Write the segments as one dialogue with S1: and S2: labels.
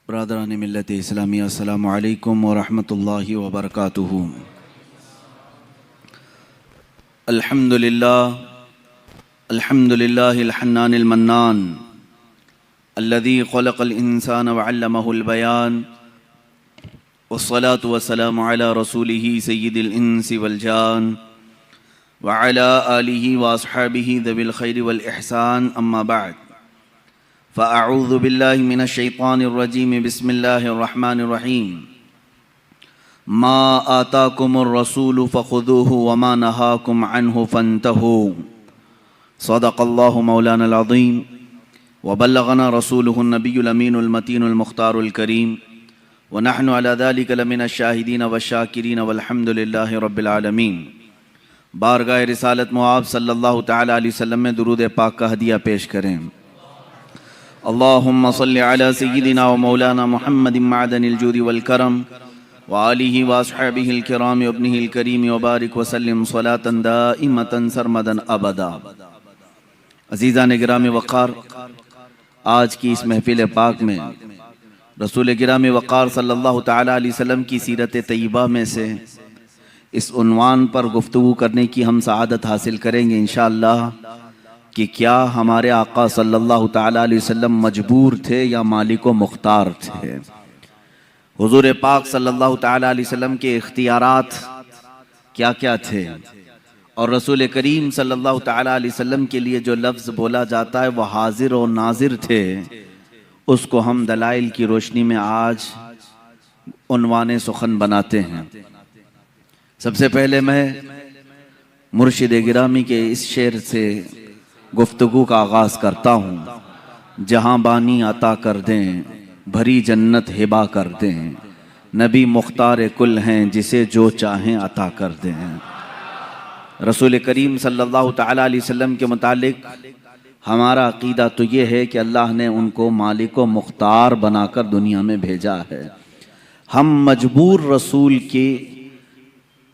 S1: बरादरान मिल्लत इस्लामी अस्सलामु अलैकुम व रहमतुल्लाहि व बरकातुहू। अल्हम्दुलिल्लाहिल हन्नानिल मन्नान अल्लज़ी ख़लक़ल इंसान व अल्लमहुल बयान वस्सलातु वस्सलामु अला रसूलिही सय्यिदिल इंसी वल जान व अला आलिही व अस्हाबिही ज़विल खैरि वल इहसान अम्मा बअद फ़अऊज़ु बिल्लाहि मिनश शैतानिर रजीम बिस्मिल्लाहिर रहमानिर रहीम। मा आताकुमुर रसूलु फ़ख़ुज़ूहु व मा नहाकुम अन्हु फ़न्तहू। सदक़ल्लाहु मौलानल अज़ीम व बल्लगना रसूलुहुन नबियुल अमीनुल मतीनुल मुख्तारुल करीम व नहनु अला ज़ालिका लमिनश शाहिदीन वश्शाकिरीन वल्हम्दुलिल्लाहि रब्बिल आलमीन। बारगाह रिसालत मुआब सल्लल्लाहु तआला अलैहि वसल्लम में दुरूद पाक का हदिया पेश करें। अल्लाहुम्मा सल्लि अला सय्यिदिना व मौलाना मुहम्मदिन मअदनिल जूदि वल करम व आलिहि व अस्हाबिहिल किराम व इब्निहिल करीम व बारिक व सल्लिम सलातन दाइमतन सरमदन अबदा। अज़ीज़ान गिरामी वक़ार, आज की इस महफिल पाक में रसूल गिरामी वक़ार सल्लल्लाहु तआला अलैहि वसल्लम की सीरत तय्यबा में से इस उन्वान पर गुफ्तगू करने की हम सआदत हासिल करेंगे इंशाअल्लाह कि क्या हमारे आका सल्लल्लाहु तआला अलैहि वसल्लम मजबूर थे या मालिको मुख्तार थे। हुजूर पाक सल्लल्लाहु तआला अलैहि वसल्लम के इख्तियारात क्या क्या थे और रसूल करीम सल्लल्लाहु तआला अलैहि वसल्लम के लिए जो लफ्ज़ बोला जाता है वह हाजिर और नाजिर थे, उसको हम दलाइल की रोशनी में आज उन्वाने सुखन बनाते हैं। सबसे पहले मैं मुर्शिद गिरामी के इस शेर से गुफ्तगू का आगाज़ करता हूँ। जहाँ बानी अता कर दें, भरी जन्नत हिबा कर दें, नबी मुख्तार कुल हैं जिसे जो चाहें अता कर दें। रसूल करीम सल्लल्लाहु तआला अलैहि वसल्लम के मुतालिक हमारा अकीदा तो ये है कि अल्लाह ने उनको मालिक व मुख्तार बनाकर दुनिया में भेजा है। हम मजबूर रसूल की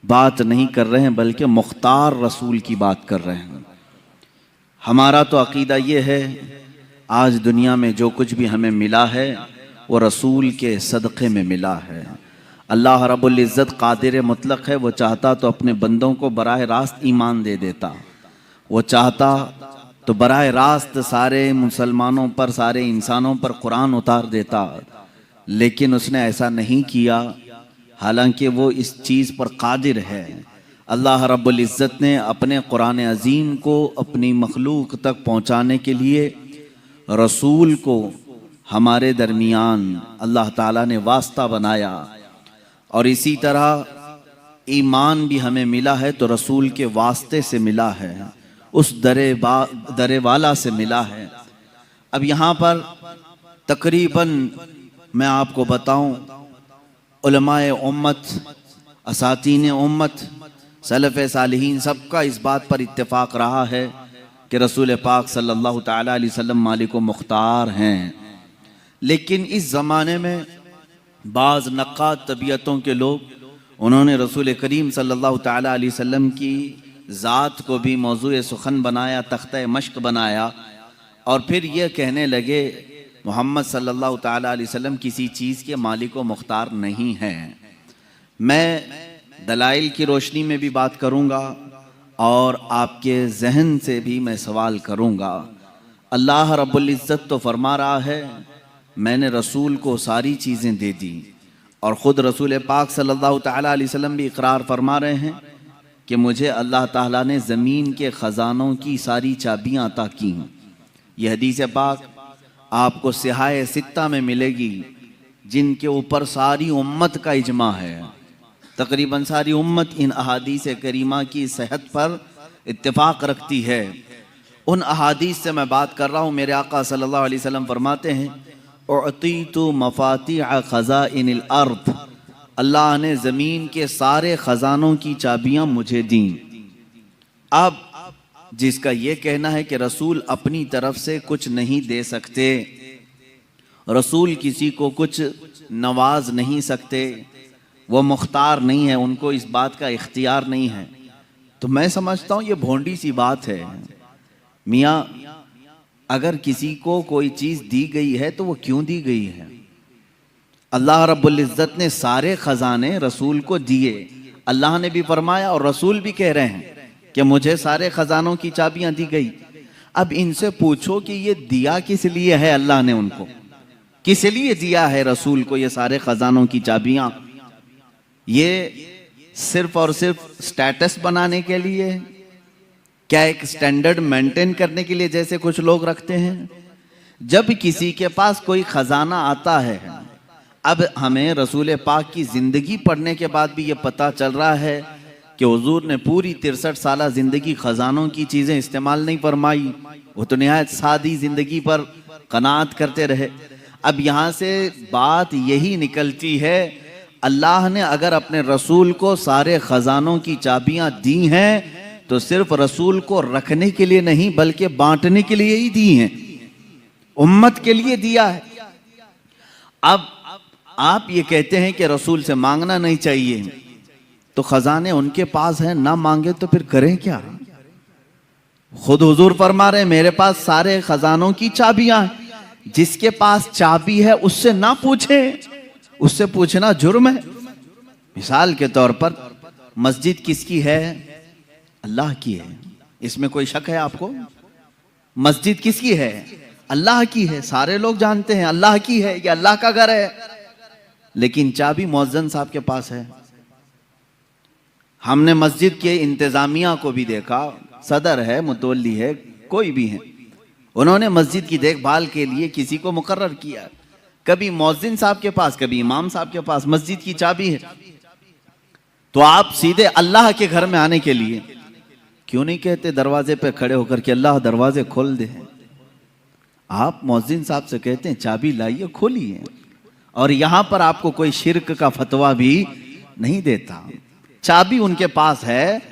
S1: बात नहीं कर रहे हैं बल्कि मुख्तार रसूल की बात कर रहे हैं। हमारा तो अकीदा ये है, आज दुनिया में जो कुछ भी हमें मिला है वो रसूल के सदक़े में मिला है। अल्लाह रब्बुल इज़्ज़त कादिर मुतलक है, वो चाहता तो अपने बंदों को बराह रास्त ईमान दे देता, वो चाहता तो बराह रास्त सारे मुसलमानों पर, सारे इंसानों पर कुरान उतार देता, लेकिन उसने ऐसा नहीं किया, हालांकि वो इस चीज़ पर कादिर है। अल्लाह रब्बुल इज़्ज़त ने अपने कुरान अज़ीम को अपनी मखलूक तक पहुँचाने के लिए रसूल को हमारे दरमियान अल्लाह ताला ने वास्ता बनाया, और इसी तरह ईमान भी हमें मिला है तो रसूल के वास्ते से मिला है, उस दरे वाला से मिला है। अब यहाँ पर तकरीबन मैं आपको बताऊं, उलमाए उम्मत, असातीन उम्मत, सलफ़ सालिहीन सबका इस बात पर इत्तेफाक रहा है कि रसूल पाक सल्लल्लाहु तआला अलैहि वसल्लम मालिक व मुख्तार हैं। लेकिन इस ज़माने में बाज़ नक़्क़ाद तबीयतों के लोग, उन्होंने रसूल करीम सल्लल्लाहु तआला अलैहि वसल्लम की ज़ात को भी मौज़ूए सुखन बनाया, तख्ते मश्क बनाया, और फिर ये कहने लगे मोहम्मद सल्लल्लाहु तआला अलैहि वसल्लम किसी चीज़ के मालिक व मुख्तार नहीं हैं। मैं दलाइल की रोशनी में भी बात करूँगा और आपके जहन से भी मैं सवाल करूँगा। अल्लाह रब्बुल इज़्ज़त तो फरमा रहा है, मैंने रसूल को सारी चीज़ें दे दी, और ख़ुद रसूल पाक सल्लल्लाहु तआला अलैहि वसल्लम भी इकरार फरमा रहे हैं कि मुझे अल्लाह ताला ने ज़मीन के ख़जानों की सारी चाबियाँ अता की। यह हदीस पाक आपको सिहाए सित्ता में मिलेगी, जिनके ऊपर सारी उम्मत का इजमा है। तकरीबन सारी उम्मत इन अहादीस करीमा की सेहत पर इत्तेफाक रखती है। उन अहादीस से मैं बात कर रहा हूँ। मेरे आका सल्लल्लाहु अलैहि वसल्लम फरमाते हैं, उअतीतु मफातिह खज़ाइनिल अर्द, अल्लाह ने ज़मीन के सारे ख़जानों की चाबियाँ मुझे दी। अब जिसका ये कहना है कि रसूल अपनी तरफ से कुछ नहीं दे सकते, रसूल किसी को कुछ नवाज नहीं सकते, वो मुख्तार नहीं है, उनको इस बात का इख्तियार नहीं है, तो मैं समझता हूँ ये भोंडी सी बात है। मियाँ अगर किसी को कोई चीज़ दी गई है तो वो क्यों दी गई है? अल्लाह रब्बुल इज़्ज़त ने सारे खजाने रसूल को दिए। अल्लाह ने भी फरमाया और रसूल भी कह रहे हैं कि मुझे सारे खजानों की चाबियां दी गई। अब इनसे पूछो कि ये दिया किस लिए है, अल्लाह ने उनको किस लिए दिया है रसूल को ये सारे खजानों की चाबियां? ये सिर्फ और सिर्फ स्टेटस बनाने के लिए? क्या एक स्टैंडर्ड मेंटेन करने के लिए जैसे कुछ लोग रखते हैं? जब किसी के पास कोई खजाना आता है, अब हमें रसूल पाक की जिंदगी पढ़ने के बाद भी ये पता चल रहा है कि हुजूर ने पूरी 63 साल जिंदगी खजानों की चीजें इस्तेमाल नहीं फरमाई, वो तो निहायत सादी जिंदगी पर कनात करते रहे। अब यहाँ से बात यही निकलती है, अल्लाह ने अगर अपने रसूल को सारे खजानों की चाबियां दी हैं तो सिर्फ रसूल को रखने के लिए नहीं बल्कि बांटने के लिए ही दी हैं, उम्मत के लिए दिया है। अब आप ये कहते हैं कि रसूल से मांगना नहीं चाहिए, तो खजाने उनके पास हैं, ना मांगे तो फिर करें क्या? खुद हुजूर फरमा रहे मेरे पास सारे खजानों की चाबियां हैं, जिसके पास चाबी है उससे ना पूछे, उससे पूछना जुर्म है। मिसाल के तौर पर मस्जिद किसकी है? अल्लाह की है, इसमें कोई शक है आपको? मस्जिद किसकी है? अल्लाह की है, सारे लोग जानते हैं अल्लाह की है, ये अल्लाह का घर है। लेकिन चाबी मुअज्जिन साहब के पास है। हमने मस्जिद के इंतजामिया को भी देखा, सदर है, मुतवल्ली है, कोई भी है, उन्होंने मस्जिद की देखभाल के लिए किसी को मुकर्रर किया। कभी मुअज्जिन साहब के पास, कभी इमाम साहब के पास मस्जिद की चाबी है। तो आप सीधे अल्लाह के घर में आने के लिए क्यों नहीं कहते दरवाजे पे खड़े होकर के अल्लाह दरवाजे खोल दे? आप मुअज्जिन साहब से कहते हैं चाबी लाइए, खोलिए। और यहां पर आपको कोई शिर्क का फतवा भी नहीं देता। चाबी उनके पास है,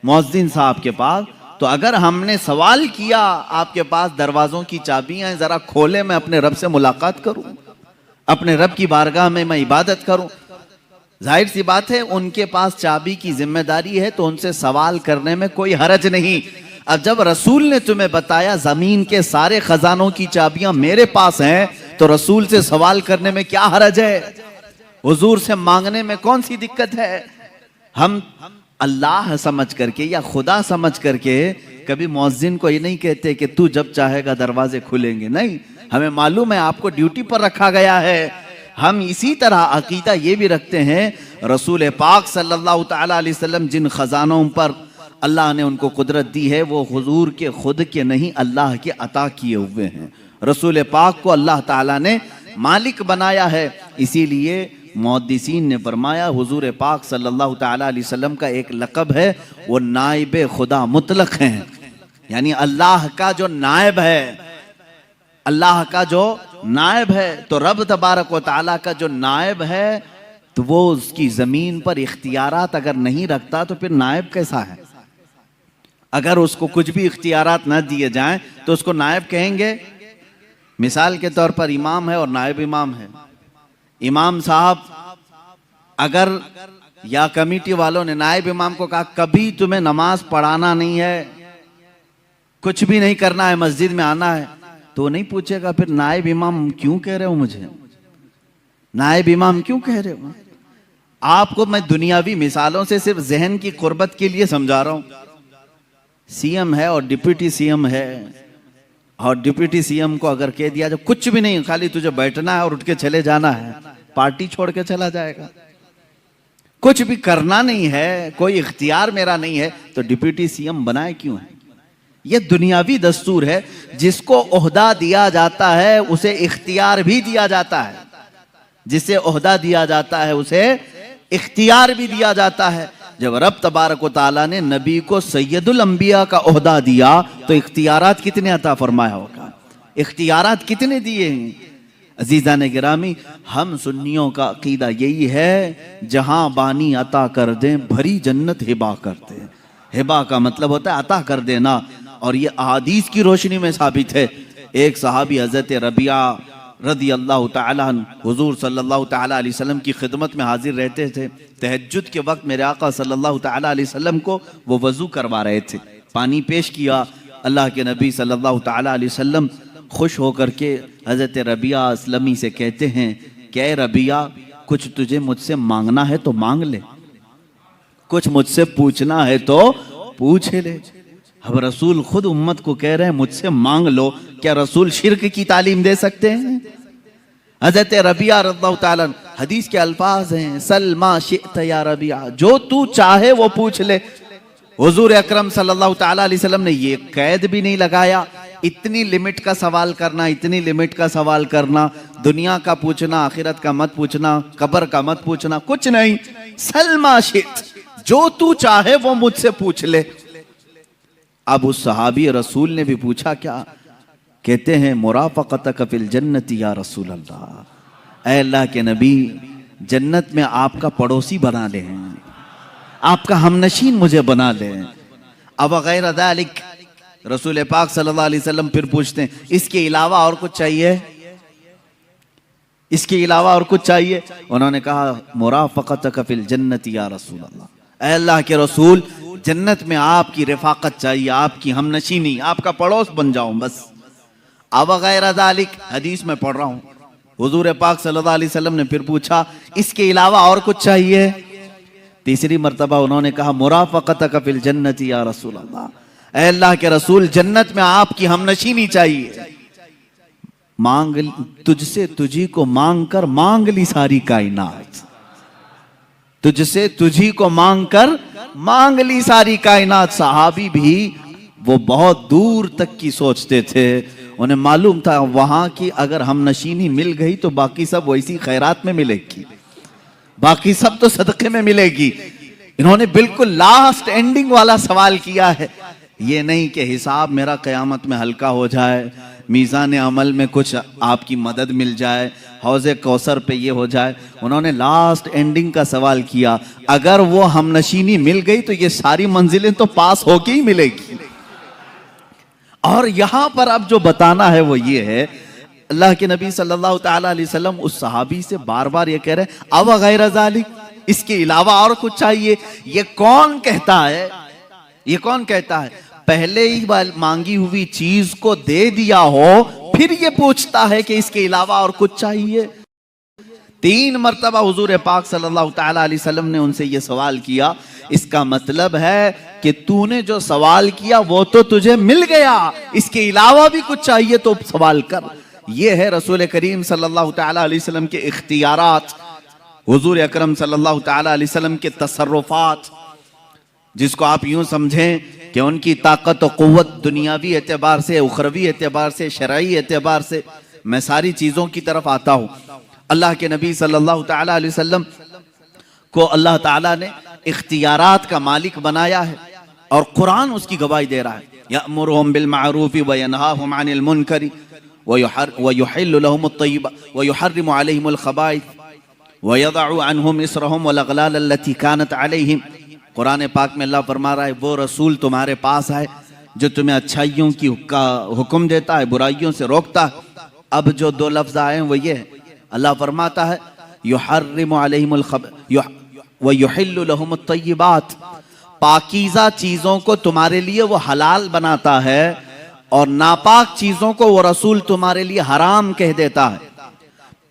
S1: मुअज्जिन साहब के पास। तो अगर हमने सवाल किया आपके पास दरवाजों की चाबियां हैं, जरा खोले, मैं अपने रब से मुलाकात करूं, अपने रब की बारगाह में मैं इबादत करूं, जाहिर सी बात है उनके पास चाबी की जिम्मेदारी है, तो उनसे सवाल करने में कोई हरज नहीं। अब जब रसूल ने तुम्हें बताया जमीन के सारे खजानों की चाबियां मेरे पास हैं, तो रसूल से सवाल करने में क्या हरज है? हुजूर से मांगने में कौन सी दिक्कत है? हम अल्लाह समझ करके या खुदा समझ करके कभी मुअज्जिन को ये नहीं कहते कि तू जब चाहेगा दरवाजे खुलेंगे। नहीं, हमें मालूम है आपको ड्यूटी पर रखा गया है। हम इसी तरह अकीदा ये भी रखते हैं, रसूल पाक सल्लल्लाहु तआला अलैहि वसल्लम जिन खजानों पर अल्लाह ने उनको कुदरत दी है वो हुजूर के खुद के नहीं, अल्लाह के अता किए हुए हैं। रसूल पाक को अल्लाह ताला ने मालिक बनाया है। इसीलिए मुहद्दिसीन ने फरमाया हुजूर पाक सल्लल्लाहु तआला अलैहि वसल्लम का एक लक़ब है, वो नाइब खुदा मुतलक हैं, यानी अल्लाह का जो नायब है, अल्लाह का जो नायब है। तो रब तबारक व तआला का जो नायब है, तो वो उसकी जमीन पर इख्तियारात अगर नहीं रखता तो फिर नायब कैसा है? अगर उसको कुछ भी इख्तियारात न दिए जाएं तो उसको नायब कहेंगे? मिसाल के तौर पर इमाम है और नायब इमाम है। इमाम साहब अगर या कमेटी वालों ने नायब इमाम को कहा कभी तुम्हें नमाज पढ़ाना नहीं है, कुछ भी नहीं करना है, मस्जिद में आना है, तो नहीं पूछेगा फिर नायब इमाम क्यों कह रहे हो मुझे, नायब इमाम क्यों कह रहे हो? आपको मैं दुनियावी मिसालों से सिर्फ जहन की कुर्बत के लिए समझा रहा हूं। सीएम है और डिप्टी सीएम है, और डिप्टी सीएम को अगर कह दिया जो कुछ भी नहीं, खाली तुझे बैठना है और उठ के चले जाना है, पार्टी छोड़ के चला जाएगा। कुछ भी करना नहीं है, कोई इख्तियार मेरा नहीं है, तो डिप्टी सीएम बनाए क्यों है? यह दुनियावी दस्तूर है। जिसको ओहदा दिया जाता है उसे इख्तियार भी दिया जाता है, जिसे ओहदा दिया जाता है उसे इख्तियार भी दिया जाता है। जब रब तबारक व तआला ने नबी को सैयदुल अंबिया का ओहदा दिया तो इख्तियारात कितने अता फरमाया होगा, इख्तियारात कितने दिए हैं। अजीज़ान गिरामी, हम सुन्नियों का अकीदा यही है, जहां बानी अता कर दें भरी जन्नत हिबा करते हैं। हिबा का मतलब होता है अता कर देना, और ये अहादीस की रोशनी में साबित है। एक सहाबी हजरत रबिया रदी अल्लाह तआला अन्हु हुजूर सल्लल्लाहु तआला अलैहि वसल्लम की खिदमत में हाजिर रहते थे। तहज्जुद के वक्त मेरे आका सल्लल्लाहु तआला अलैहि वसल्लम को वो वज़ू करवा रहे थे, पानी पेश किया। अल्लाह के नबी सल्लल्लाहु तआला अलैहि वसल्लम खुश होकर के हजरत रबिया असलमी से कहते हैं क्या रबिया, कुछ तुझे मुझसे मांगना है तो मांग ले, कुछ मुझसे पूछना है तो पूछ ले। अब रसूल खुद उम्मत को कह रहे हैं मुझसे मांग लो। क्या रसूल शिर्क की तालीम दे सकते हैं? हजरत रबिया रज़ियल्लाहु ताला, हदीस के अल्फाज हैं, सलमा शिअत या रबिया, जो तू चाहे वो पूछ ले। हुजूर अकरम सल्लल्लाहु ताला अलैहि वसल्लम ने ये कैद भी नहीं लगाया, इतनी लिमिट का सवाल करना, इतनी लिमिट का सवाल करना, दुनिया का पूछना, आखिरत का मत पूछना, कब्र का मत पूछना, कुछ नहीं। सलमा शिअत, जो तू चाहे वो मुझसे पूछ ले। अब उस सहाबी रसूल ने भी पूछा क्या? कहते हैं मुराफक़तक फिल जन्नति या रसूल अल्लाह, ऐ अल्लाह के नबी, जन्नत में आपका पड़ोसी बना ले, आपका हमनशीन मुझे बना ले। अब गैर ज़ालिक, रसूल पाक सल्लल्लाहु अलैहि वसल्लम फिर पूछते हैं इसके अलावा और कुछ चाहिए? इसके अलावा और कुछ चाहिए? उन्होंने कहा मुराफक़तक फिल जन्नति या रसूल अल्लाह, ऐ अल्लाह के रसूल, जन्नत में आपकी रिफाकत चाहिए, आपकी हमनशीनी, आपका पड़ोस बन जाऊं बस। अब गैर ज़ालिक, हदीस में पढ़ रहा हूं, हुजूर पाक सल्लल्लाहु अलैहि वसल्लम ने फिर पूछा इसके अलावा और कुछ चाहिए? तीसरी मर्तबा उन्होंने कहा मुराफक़तक फिल जन्नति या रसूल अल्लाह, ऐ अल्लाह के रसूल, जन्नत में आपकी हमनशीनी चाहिए। मांग, तुझसे तुझी को मांग कर मांग ली सारी कायनात, तुझसे तुझी को मांग कर मांग ली सारी कायनात। सहाबी भी वो बहुत दूर तक की सोचते थे, उन्हें मालूम था वहां की अगर हमनशीनी मिल गई तो बाकी सब वैसी खैरात में मिलेगी, बाकी सब तो सदक़े में मिलेगी। इन्होंने बिल्कुल लास्ट एंडिंग वाला सवाल किया है, ये नहीं कि हिसाब मेरा क़यामत में हल्का हो जाए, मीज़ान अमल में कुछ आपकी मदद मिल जाए, हौज़े कौसर पे ये हो जाए। उन्होंने लास्ट एंडिंग का सवाल किया, अगर वो हमनशीनी मिल गई तो ये सारी मंजिलें तो पास होके ही मिलेगी। और यहां पर अब जो बताना है वो ये है, अल्लाह के नबी सल्लल्लाहु ताला अलैहि वसल्लम उस सहाबी से बार बार ये कह रहे हैं अब गैर ज़ालिक, इसके अलावा और कुछ चाहिए? ये कौन कहता है? ये कौन कहता है? पहले ही मांगी हुई चीज को दे दिया हो फिर ये पूछता है कि इसके अलावा और कुछ चाहिए। 3 मर्तबा हुजूर पाक सल्लल्लाहु ताला अलैहि वसल्लम ने उनसे ये सवाल किया। इसका मतलब है कि तूने जो सवाल किया वो तो तुझे मिल गया, इसके अलावा भी कुछ चाहिए तो सवाल कर। ये है रसूल करीम सल्लल्लाहु ताला अलैहि वसल्लम के इख्तियारात, हुजूर अकरम सल्लल्लाहु ताला अलैहि वसल्लम के तसर्रुफात, जिसको आप यूं समझें कि उनकी ताकत और क़ुव्वत दुनियावी एतबार से, उखरवी एतबार से, शरई एतबार से। मैं सारी चीज़ों की तरफ आता हूँ। अल्लाह के नबी सल्लल्लाहु ताला अलैहि वसल्लम को अल्लाह ताला ने इख्तियारात का मालिक बनाया है और कुरान उसकी गवाही दे रहा है। यअमुरुहुम बिल मारूफि व यनहाहुम अनिल मुनकरि व युहिल्लु लहुमुत तय्यिबात व युहर्रिमु अलैहिमुल खबाइथ व यदअु अन्हुम इसरहुम वल अग़लाल अल्लती कानत अलैहिम। कुरान पाक में अल्लाह फरमा रहा है वो रसूल तुम्हारे पास है जो तुम्हें अच्छाइयों की का हुक्म देता है, बुराइयों से रोकता है। अब जो 2 लफ्ज़ आए हैं वो ये है, अल्लाह फरमाता है युहर्रिमु अलैहिमुल व युहिल्लु लहुमुत तय्यिबात, पाकीज़ा चीज़ों को तुम्हारे लिए वो हलाल बनाता है और नापाक चीज़ों को वो रसूल तुम्हारे लिए हराम कह देता है।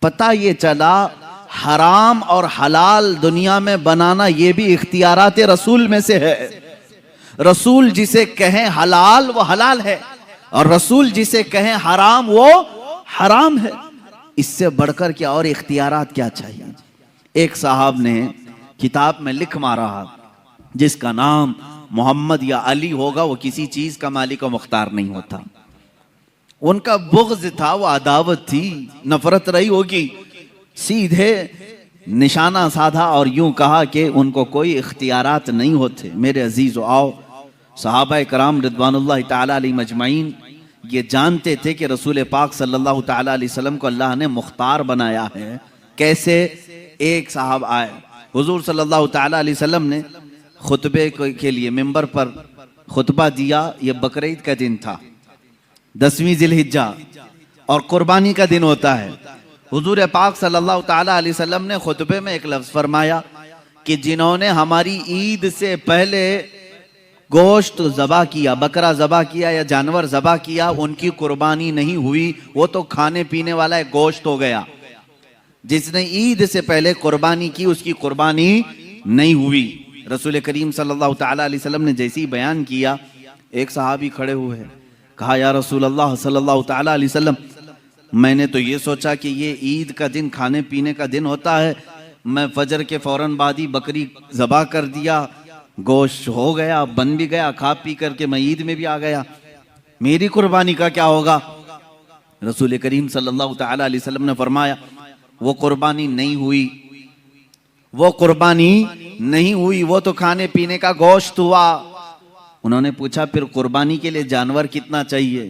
S1: पता ये चला हराम और हलाल दुनिया में बनाना ये भी इख्तियारात रसूल में से है। रसूल जिसे कहें हलाल वो हलाल है और रसूल जिसे कहें हराम वो हराम है। इससे बढ़कर क्या और इख्तियारात क्या चाहिए? एक साहब ने किताब में लिख मारा, जिसका नाम मोहम्मद या अली होगा वो किसी चीज का मालिक और मुख्तार नहीं होता। उनका बुग़्ज़ था, वो अदावत थी, नफरत रही होगी। सीधे निशाना साधा और यूं कहा कि उनको कोई इख्तियारात नहीं होते। मेरे अजीज़ो, आओ सहाबा कराम रिदवानुल्लाह ताला अलैहिम अजमईन ये जानते थे कि रसूल पाक सल्लल्लाहु ताला अलैहि वसल्लम को अल्लाह ने मुख्तार बनाया है। कैसे? एक साहब आए, हुजूर सल्लल्लाहु ताला अलैहि वसल्लम ने खुतबे के लिए मिंबर पर खुतबा दिया। ये बकरीद का दिन था, 10वीं ज़िलहिज्जा, और कुर्बानी का दिन होता है। हुजूर पाक सल्लल्लाहु ताला अलैहि वसल्लम ने खुतबे में एक लफ्ज़ फरमाया कि जिन्होंने हमारी ईद से पहले गोश्त ज़बा किया, बकरा ज़बा किया या जानवर ज़बा किया, उनकी कुर्बानी नहीं हुई, वो तो खाने पीने वाला एक गोश्त हो गया। जिसने ईद से पहले कुर्बानी की उसकी कुर्बानी नहीं हुई। रसूल करीम सल्लल्लाहु ताला अलैहि वसल्लम ने जैसे ही बयान किया, एक सहाबी खड़े हुए, कहा या रसूल अल्लाह सल्लल्लाहु ताला अलैहि वसल्लम, मैंने तो ये सोचा कि ये ईद का दिन खाने पीने का दिन होता है, मैं फजर के फौरन बाद ही बकरी ज़बा कर दिया, गोश्त हो गया, बन भी गया, खा पी करके मैं ईद में भी आ गया, मेरी कुर्बानी का क्या होगा? रसूल करीम सल्लल्लाहु ताला अलैहि वसल्लम ने फरमाया वो कुर्बानी नहीं हुई, वो कुर्बानी नहीं हुई, वो तो खाने पीने का गोश्त हुआ। उन्होंने पूछा फिर कुर्बानी के लिए जानवर कितना चाहिए?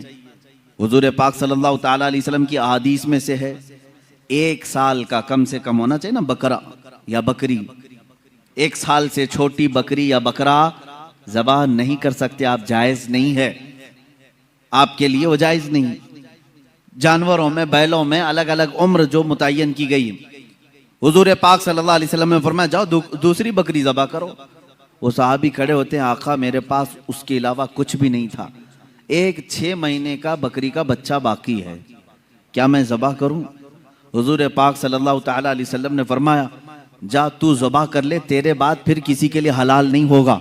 S1: हुजूर पाक सल्लल्लाहु ताला अलैहि वसल्लम की अहादीस में से है 1 साल का कम से कम होना चाहिए ना बकरा या बकरी। 1 साल से छोटी बकरी या बकरा ज़बा नहीं कर सकते आप, जायज़ नहीं है आपके लिए, वो जायज़ नहीं। जानवरों में, बैलों में अलग अलग उम्र जो मुतय्यन की गई। हुजूर पाक सल्लल्लाहु अलैहि वसल्लम ने फरमाया जाओ दूसरी बकरी ज़बा करो। वो साहबी खड़े होते हैं, आका मेरे पास उसके अलावा कुछ भी नहीं था, एक 6 महीने का बकरी का बच्चा बाकी है, क्या मैं ज़बा करूं? हुजूर पाक सल्लल्लाहु ताला अलैहि वसल्लम ने फरमाया जा तू ज़बा कर ले, तेरे बाद फिर किसी के लिए हलाल नहीं होगा,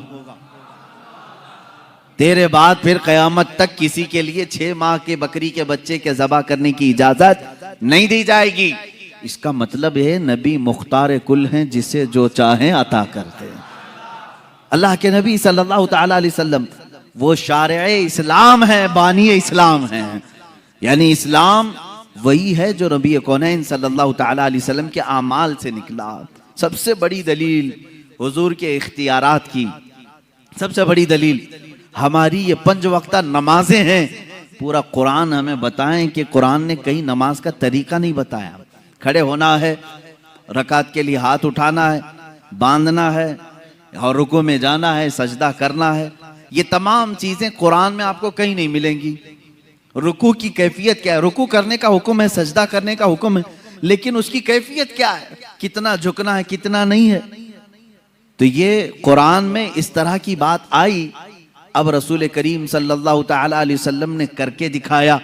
S1: तेरे बाद फिर क़यामत तक किसी के लिए 6 माह के बकरी के बच्चे के ज़बा करने की इजाज़त नहीं दी जाएगी। इसका मतलब है नबी मुख्तार कुल हैं, जिसे जो चाहें अता करते हैं। अल्लाह के नबी सल्लल्लाहु ताला अलैहि वसल्लम वो शारे इस्लाम है, बानी इस्लाम है। यानी इस्लाम वही है जो नबी कौनैन सल्लल्लाहु ताला अलैहि वसल्लम के आमाल से निकला। सबसे बड़ी दलील हुजूर के इख्तियारात की, सबसे बड़ी दलील हमारी ये 5 वक्ता नमाजें हैं। पूरा कुरान हमें बताएं कि कुरान ने कहीं नमाज का तरीका नहीं बताया। खड़े होना है, रकात के लिए हाथ उठाना है, बांधना है और रुकू में जाना है, सजदा करना है, ये तमाम चीजें कुरान में आपको कहीं नहीं मिलेंगी। रुकू की कैफियत क्या है? रुकू करने का हुक्म है, सजदा करने का हुक्म है, लेकिन उसकी कैफियत क्या है, कितना झुकना है, कितना नहीं है। तो ये कुरान में इस तरह की बात आई। अब रसूल करीम सल्लल्लाहु ताला अलैहि वसल्लम ने करके दिखाया।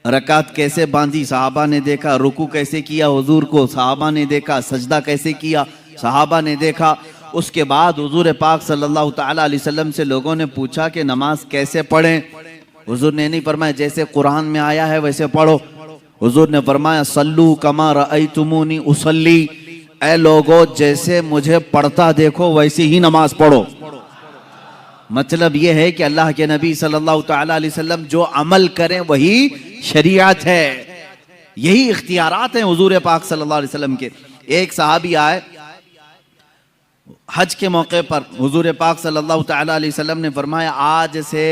S1: रकात कैसे बांधी सहाबा ने देखा, रुकू कैसे किया हुजूर को सहाबा ने देखा, सजदा कैसे किया सहाबा ने देखा। उसके बाद हुजूर पाक सल्लल्लाहु ताला अलैहि वसल्लम से लोगों ने पूछा कि नमाज कैसे पढ़ें? हुजूर ने नहीं फरमाया जैसे कुरान में आया है वैसे पढ़ो। हुजूर ने फरमाया सल्लू कमा रअयतुमूनी उसल्ली, ऐ लोगो जैसे मुझे पढ़ता देखो वैसे ही नमाज पढ़ो। मतलब यह है कि अल्लाह के नबी सल्लल्लाहु ताला अलैहि वसल्लम जो अमल करें वही शरीयत है, यही इख्तियारात हैं हुजूर पाक सल्लल्लाहु अलैहि वसल्लम के। एक सहाबी आए हज के मौके पर, हुजूर पाक सल्लल्लाहु ताला अलैहि वसल्लम ने फरमाया आज से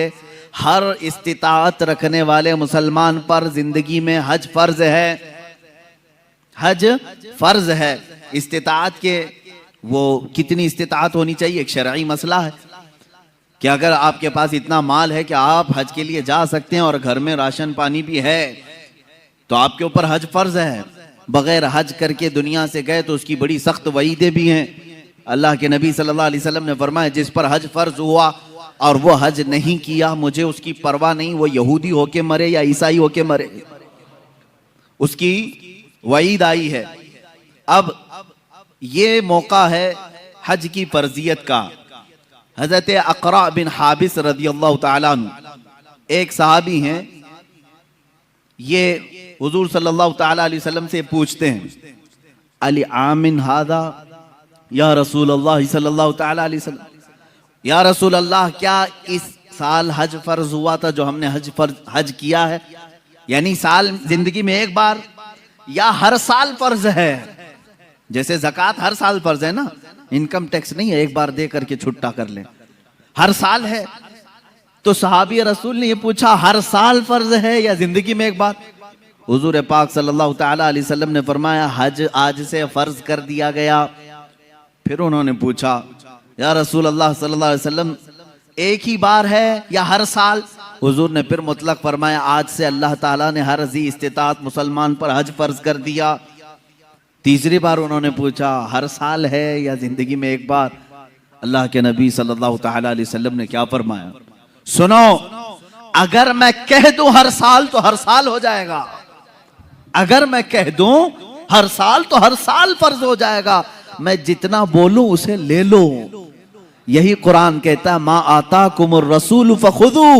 S1: हर इस्तिताअत रखने वाले मुसलमान पर जिंदगी में हज फर्ज है, हज फर्ज है। इस्तिताअत के वो कितनी इस्तिताअत होनी चाहिए एक शरई मसला है कि अगर आपके पास इतना माल है कि आप हज के लिए जा सकते हैं और घर में राशन पानी भी है तो आपके ऊपर हज फर्ज है। बगैर हज करके दुनिया से गए तो उसकी बड़ी सख्त वईदें भी हैं। अल्लाह के नबी सल्लल्लाहु अलैहि वसल्लम ने फरमाया जिस पर हज फर्ज हुआ और वो हज नहीं किया मुझे उसकी परवाह नहीं, वो यहूदी होके मरे या ईसाई होके मरे, उसकी वईद आई है। अब ये मौका है हज की फर्जियत का। हजरत अक़रा बिन हाबिस रज़ियल्लाहु ताला अन्हु एक सहाबी हैं, ये हुजूर सल्लल्लाहु ताला अलैहि वसल्लम से पूछते हैं अली आमिन हादा या रसूल अल्लाह सल्लल्लाहु ताला अलैहि वसल्लम, या रसूल अल्लाह क्या इस साल हज फर्ज हुआ था जो हमने हज किया है? यानी साल जिंदगी में एक बार या हर साल फर्ज है? जैसे ज़कात हर साल फर्ज है ना, इनकम टैक्स नहीं है एक बार दे करके छुट्टा कर ले, हर साल है। तो सहाबी रसूल ने ये पूछा हर साल फर्ज है या जिंदगी में एक बार? हुजूर पाक सल्लल्लाहु ताला अलैहि वसल्लम ने फरमाया हज आज से फर्ज कर दिया गया। फिर उन्होंने पूछा या रसूल अल्लाह सल्लल्लाहु अलैहि वसल्लम एक ही बार है या हर साल? हुजूर ने फिर मुतलक फरमाया आज से अल्लाह ताला ने हर ज़ी इस्तिताअत मुसलमान पर हज फर्ज कर दिया। तीसरी बार उन्होंने पूछा हर साल है या जिंदगी में एक बार? अल्लाह के नबी सल्लल्लाहु ताला अलैहि वसल्लम ने क्या फरमाया? सुनो, अगर मैं कह दूं हर साल तो हर साल हो जाएगा, अगर मैं कह दूं हर साल तो हर साल फर्ज हो जाएगा, मैं जितना बोलूं उसे ले लो। यही कुरान कहता है मा आता कुमुर रसूल फखुदू,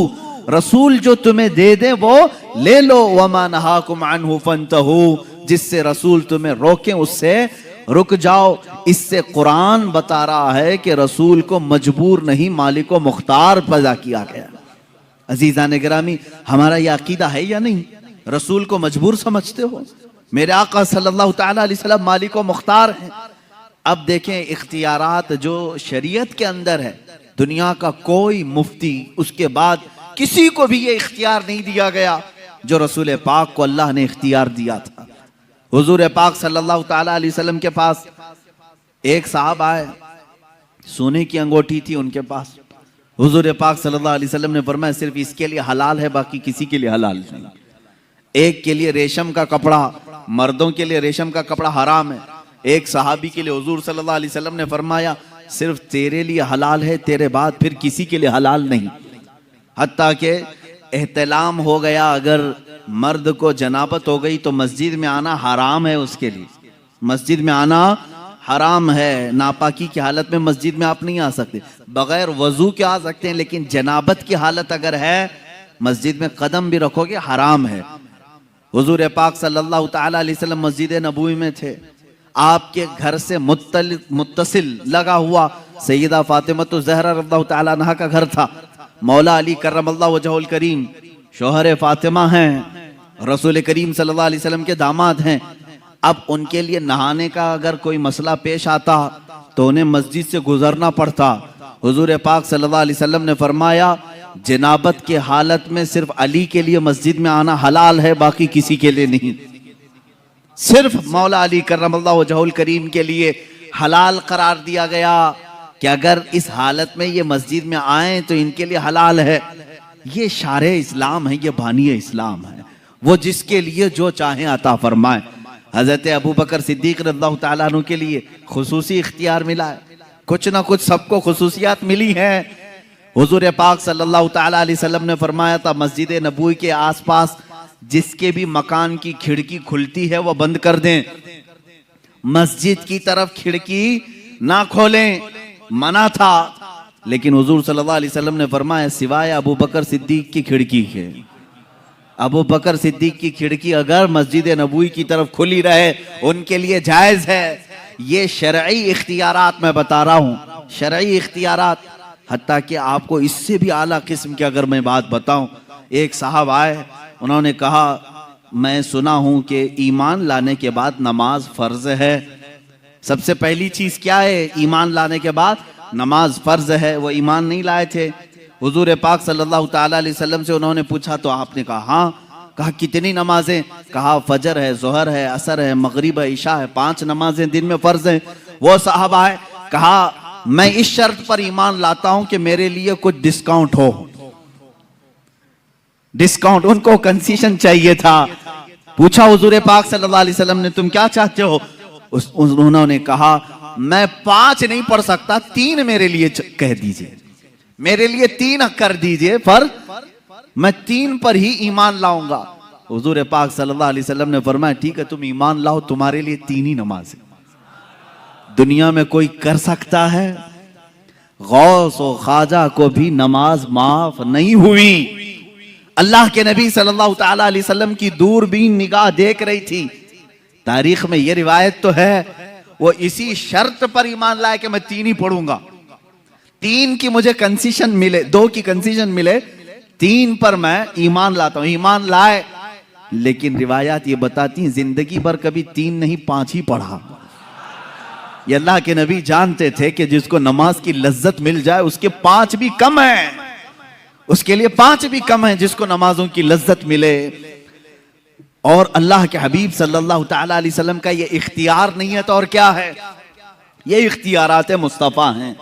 S1: रसूल जो तुम्हें दे दे वो ले लो, वमा नहाकुम अन्हु फंतहू, जिससे रसूल तुम्हें रोके उससे रुक जाओ। इससे कुरान बता रहा है कि रसूल को मजबूर नहीं, मालिक व मुख्तार पैदा किया गया। अजीजान गिरामी, हमारा यह अकीदा है या नहीं? रसूल को मजबूर समझते हो? मेरे आका सल्लल्लाहु तआला अलैहि वसल्लम मालिक व मुख्तार हैं। अब देखें इख्तियारात जो शरीयत के अंदर है, दुनिया का कोई मुफ्ती उसके बाद किसी को भी ये इख्तियार नहीं दिया गया जो रसूल पाक को अल्लाह ने इख्तियार दिया था। हुजूर पाक सल्लल्लाहु तआला अलैहि वसल्लम के पास एक साहब आए, सोने की अंगूठी थी उनके पास। हुजूर पाक सल्लल्लाहु अलैहि वसल्लम ने फरमाया सिर्फ इसके लिए हलाल है, बाकी किसी के लिए हलाल नहीं। एक के लिए रेशम का कपड़ा, मर्दों के लिए रेशम का कपड़ा हराम है। एक सहाबी के लिए हुजूर सल्लल्लाहु अलैहि वसल्लम ने फरमाया सिर्फ तेरे लिए हलाल है, तेरे बाद फिर किसी के लिए हलाल नहीं। हत्ता के एहतलाम हो गया, अगर मर्द को जनाबत हो गई तो मस्जिद में आना हराम है उसके लिए, मस्जिद में आना हराम है। नापाकी की हालत में मस्जिद में आप नहीं आ सकते, बगैर वजू के आ सकते हैं, लेकिन जनाबत की हालत अगर है मस्जिद में कदम भी रखोगे हराम है। हुजूर पाक सल्लल्लाहु तआला अलैहि वसल्लम मस्जिद नबवी में थे, आपके घर से मुत्तसिल लगा हुआ सैयदा फातिमा ज़हरा रज़ियल्लाहु तआला अन्हा का घर था। मौला अली करमल्लाहु वजहुल करीम शौहर फातिमा हैं, रसूल करीम सल्लल्लाहु अलैहि वसल्लम के दामाद हैं। अब उनके लिए नहाने का अगर कोई मसला पेश आता तो उन्हें मस्जिद से गुजरना पड़ता। हुजूर पाक सल्लल्लाहु अलैहि वसल्लम ने फरमाया जनाबत के हालत में सिर्फ अली के लिए मस्जिद में आना हलाल है, बाकी किसी के लिए नहीं। सिर्फ मौला अली करमल्लाहु वजहुल करीम के लिए हलाल करार दिया गया कि अगर इस हालत में ये मस्जिद में आए तो इनके लिए हलाल है। ये शारे इस्लाम है, ये बानी इस्लाम है, वो जिसके लिए जो चाहे अता फरमाए। हजरत अबू बकर सिद्दीक रज़ियल्लाहु तआला अन्हु के लिए खुसूसी इख्तियार मिला है, कुछ ना कुछ सबको खुसूसियात मिली है। हुजूर पाक सल्लल्लाहु तआला अलैहि वसल्लम ने फरमाया था मस्जिद नबवी के आसपास जिसके भी मकान की खिड़की खुलती है वो बंद कर दें, मस्जिद की तरफ खिड़की ना खोलें, मना था। लेकिन हुजूर सल्लल्लाहु अलैहि वसल्लम ने फरमाया सिवाय अबू बकर सिद्दीक की खिड़की के, अबू बकर सिद्दीक की खिड़की अगर मस्जिद नबवी की तरफ खुली रहे उनके लिए जायज है। ये शरई इख्तियारात मैं बता रहा हूँ, शरई इख्तियारात। हत्ता कि आपको इससे भी आला किस्म की अगर मैं बात बताऊं, एक साहब आए, उन्होंने कहा मैं सुना हूं कि ईमान लाने के बाद नमाज फर्ज है। सबसे पहली चीज क्या है? ईमान लाने के बाद नमाज फर्ज है। वो ईमान नहीं लाए थे। हुजूर पाक सल्लल्लाहु तआला अलैहि वसल्लम से उन्होंने पूछा तो आपने कहा हाँ। कहा कितनी नमाजें? कहा फजर है, जोहर है, असर है, मगरिब है, इशा है, 5 नमाजें दिन में फर्ज हैं। वो साहब आए, कहा मैं इस शर्त पर ईमान लाता हूं कि मेरे लिए कुछ डिस्काउंट हो। डिस्काउंट, उनको कंसेशन चाहिए था। पूछा हुजूर पाक सल्लल्लाहु अलैहि वसल्लम ने तुम क्या चाहते हो? उन्होंने कहा मैं 5 नहीं पढ़ सकता, 3 मेरे लिए कह दीजिए, मेरे लिए 3 कर दीजिए, पर मैं 3 पर ही ईमान लाऊंगा। हुजूर पाक सल्लल्लाहु अलैहि वसल्लम ने फरमाया ठीक है तुम ईमान लाओ, तुम्हारे लिए 3 ही नमाज है। दुनिया में कोई कर सकता है? गौस और ख्वाजा को भी नमाज माफ नहीं हुई। अल्लाह के नबी सल्लल्लाहु तआला अलैहि वसल्लम की दूरबीन निगाह देख रही थी। तारीख में यह रिवायत तो है, वो इसी शर्त पर ईमान लाए कि मैं 3 ही पढ़ूंगा, 3 की मुझे कंसेशन मिले, 2 की कंसेशन मिले, 3 पर मैं ईमान लाता हूं। ईमान लाए, लेकिन रिवायात ये बताती हैं जिंदगी भर कभी 3 नहीं 5 ही पढ़ा। ये अल्लाह के नबी जानते थे कि जिसको नमाज की लज्जत मिल जाए उसके 5 भी कम है, उसके लिए 5 भी कम है जिसको नमाजों की लज्जत मिले। और अल्लाह के हबीब सल्लल्लाहु तआला अलैहि वसल्लम का ये इख्तियार नहीं है तो और क्या है? ये इख्तियारात मुस्तफ़ा हैं।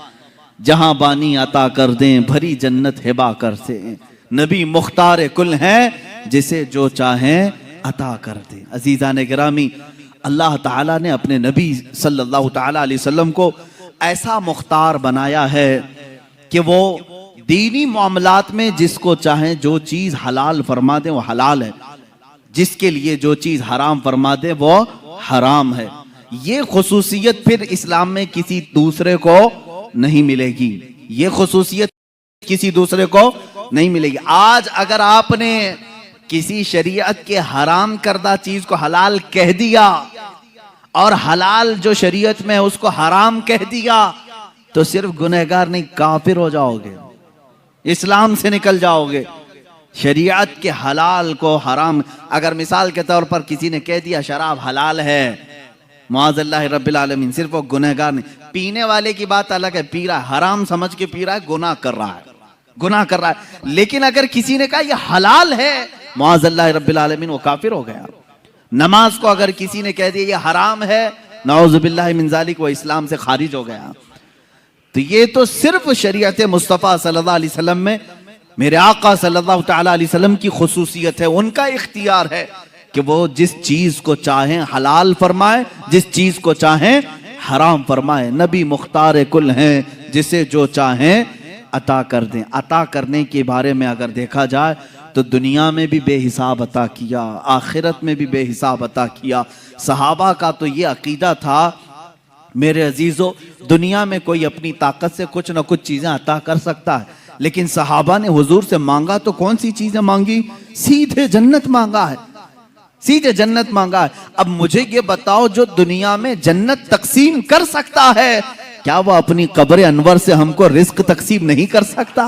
S1: जहां बानी अता कर दें भरी जन्नत हिबा कर से, नबी मुख्तार कुल हैं जिसे जो चाहें अता कर दें। अजीज़ान गिरामी, अल्लाह ताला ने अपने नबी सल्लल्लाहु ताला अलैहि वसल्लम को ऐसा मुख्तार बनाया है कि वो दीनी मामलात में जिसको चाहे जो चीज हलाल फरमा दे वो हलाल है, जिसके लिए जो चीज हराम फरमा दे वो हराम है। ये खुसूसियत फिर इस्लाम में किसी दूसरे को नहीं मिलेगी, ये खुसूसियत किसी दूसरे को नहीं मिलेगी। आज अगर आपने किसी शरीयत के हराम करदा चीज को हलाल कह दिया और हलाल जो शरीयत में है उसको हराम कह दिया, तो सिर्फ गुनहगार नहीं, काफिर हो जाओगे, इस्लाम से निकल जाओगे। शरीयत के हलाल को हराम, अगर मिसाल के तौर पर किसी ने कह दिया शराब हलाल है, मुआज़ल्लाह रब्बिल आलमीन, सिर्फ वो गुनहगार नहीं, पीने वाले की बात अलग है, पी रहा है, हराम समझ के पी रहा है, गुनाह कर रहा है, गुनाह कर रहा है। लेकिन अगर किसी ने कहा ये हलाल है, मुआज़ल्लाह रब्बिल आलमीन, वो काफिर हो गया। नमाज को अगर किसी ने कह दिया ये हराम है, नऊज़ु बिल्लाहि मिन ज़ालिक, वो इस्लाम से खारिज हो गया। तो ये तो सिर्फ शरीयत मुस्तफ़ा सल्लल्लाहु अलैहि वसल्लम में मेरे आका सल्लल्लाहु तआला अलैहि वसल्लम की खुसूसियत है, उनका इख्तियार है कि वो जिस चीज को चाहें हलाल फरमाए, जिस चीज को चाहें हराम फरमाए। नबी मुख्तार कुल हैं, जिसे जो चाहें अता कर दें। अता करने के बारे में अगर देखा जाए तो दुनिया में भी बेहिसाब अता किया, आखिरत में भी बेहिसाब अता किया। सहाबा का तो ये अकीदा था मेरे अजीजों, दुनिया में कोई अपनी ताकत से कुछ ना कुछ चीजें अता कर सकता है, लेकिन सहाबा ने हुजूर से मांगा तो कौन सी चीजें मांगी? सीधे जन्नत मांगा है, सीधे जन्नत मांगा है। अब मुझे ये बताओ, जो दुनिया में जन्नत तकसीम कर सकता है, क्या वो अपनी कब्र अनवर से हमको रिस्क तकसीम नहीं कर सकता?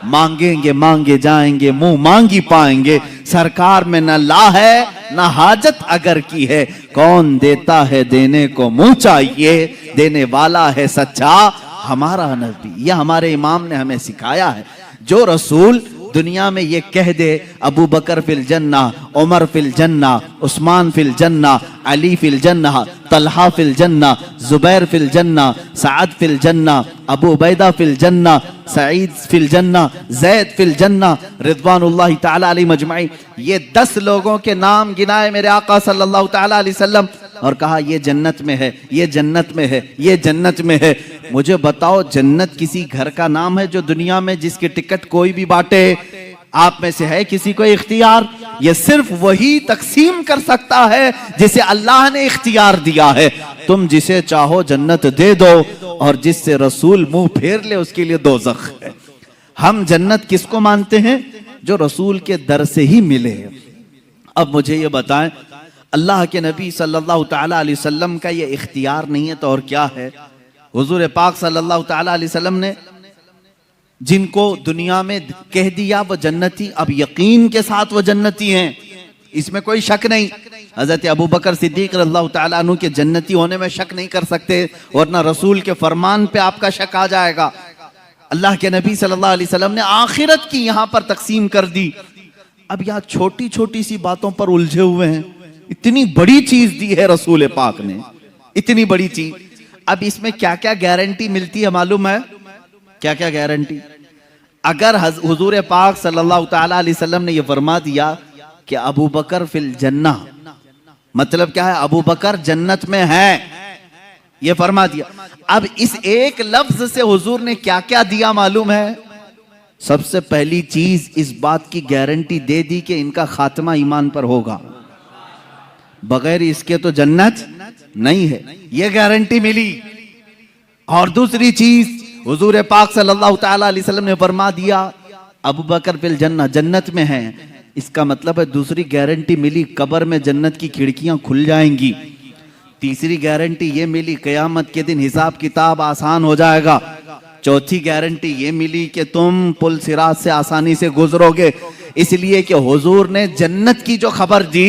S1: मांगेंगे मांगे जाएंगे, मुंह मांगी पाएंगे। सरकार में न ला है न हाजत अगर की है, कौन देता है देने को मुंह चाहिए, देने वाला है सच्चा हमारा नबी। यह हमारे इमाम ने हमें सिखाया है। जो रसूल दुनिया में ये कह दे अबू बकर फिल जन्ना, उमर फिल जन्ना, उस्मान फिल जन्ना, अली फिल जन्ना, तलहा फिल जन्ना, जुबैर फिल जन्ना, साद फिल जन्ना, अबू उबैदा फिल जन्ना, सईद फिल जन्ना, जैद फिल जन्ना, रिदवानुल्लाह ताला अलैहि मजमाई, ये 10 लोगों के नाम गिनाए मेरे आका सल्लल्लाहु ताला अलैहि वसल्लम और कहा ये जन्नत में है, ये जन्नत में है, ये जन्नत में है। मुझे बताओ, जन्नत किसी घर का नाम है जो दुनिया में जिसकी टिकट कोई भी बांटे? आप में से है किसी को इख्तियार? ये सिर्फ वही तकसीम कर सकता है जिसे अल्लाह ने इख्तियार दिया है। तुम जिसे चाहो जन्नत दे दो, और जिससे रसूल मुंह फेर ले उसके लिए दोज़ख है। हम जन्नत किसको मानते हैं? जो रसूल के दर से ही मिले। अब मुझे ये बताएं, अल्लाह के नबी सल्लल्लाहु ताला अलैहि वसल्लम का ये इख्तियार नहीं है तो और क्या है? हुजूर पाक सल्लल्लाहु ताला अलैहि वसल्लम ने जिनको दुनिया में कह दिया वो जन्नती, अब यकीन के साथ वो जन्नती हैं, इसमें कोई शक नहीं। हजरत अबू बकर सिद्दीक रज़ियल्लाहु ताला अन्हु के जन्नती होने में शक नहीं कर सकते, वरना रसूल के फरमान पे आपका शक आ जाएगा। अल्लाह के नबी सल्लल्लाहु अलैहि वसल्लम ने आखिरत की यहाँ पर तकसीम कर दी। अब यहाँ छोटी छोटी सी बातों पर उलझे हुए हैं। इतनी बड़ी चीज दी है रसूल पाक ने, इतनी बड़ी चीज। अब इसमें क्या क्या गारंटी मिलती है मालूम है? क्या क्या गारंटी? अगर हुजूर पाक सल्लल्लाहु ताला अलैहि वसल्लम ने यह फरमा दिया कि अबू बकर फिल जन्ना, मतलब क्या है? अबू बकर जन्नत में है, ये फरमा दिया। अब इस एक लफ्ज से हुजूर ने क्या क्या दिया मालूम है? सबसे पहली चीज इस बात की गारंटी दे दी कि इनका खात्मा ईमान पर होगा, बगैर इसके तो जन्नत नहीं है, ये गारंटी मिली। और दूसरी चीज हुजूर पाक सल्लल्लाहु ताला अलैहि वसल्लम ने फरमा दिया अबू बकर फिल जन्ना, जन्नत में है। इसका मतलब है दूसरी गारंटी मिली, कब्र में जन्नत की खिड़कियां खुल जाएंगी। तीसरी गारंटी ये मिली, कयामत के दिन हिसाब किताब आसान हो जाएगा। चौथी गारंटी ये मिली कि तुम पुल सिरात से आसानी से गुजरोगे, इसलिए कि हुजूर ने जन्नत की जो खबर दी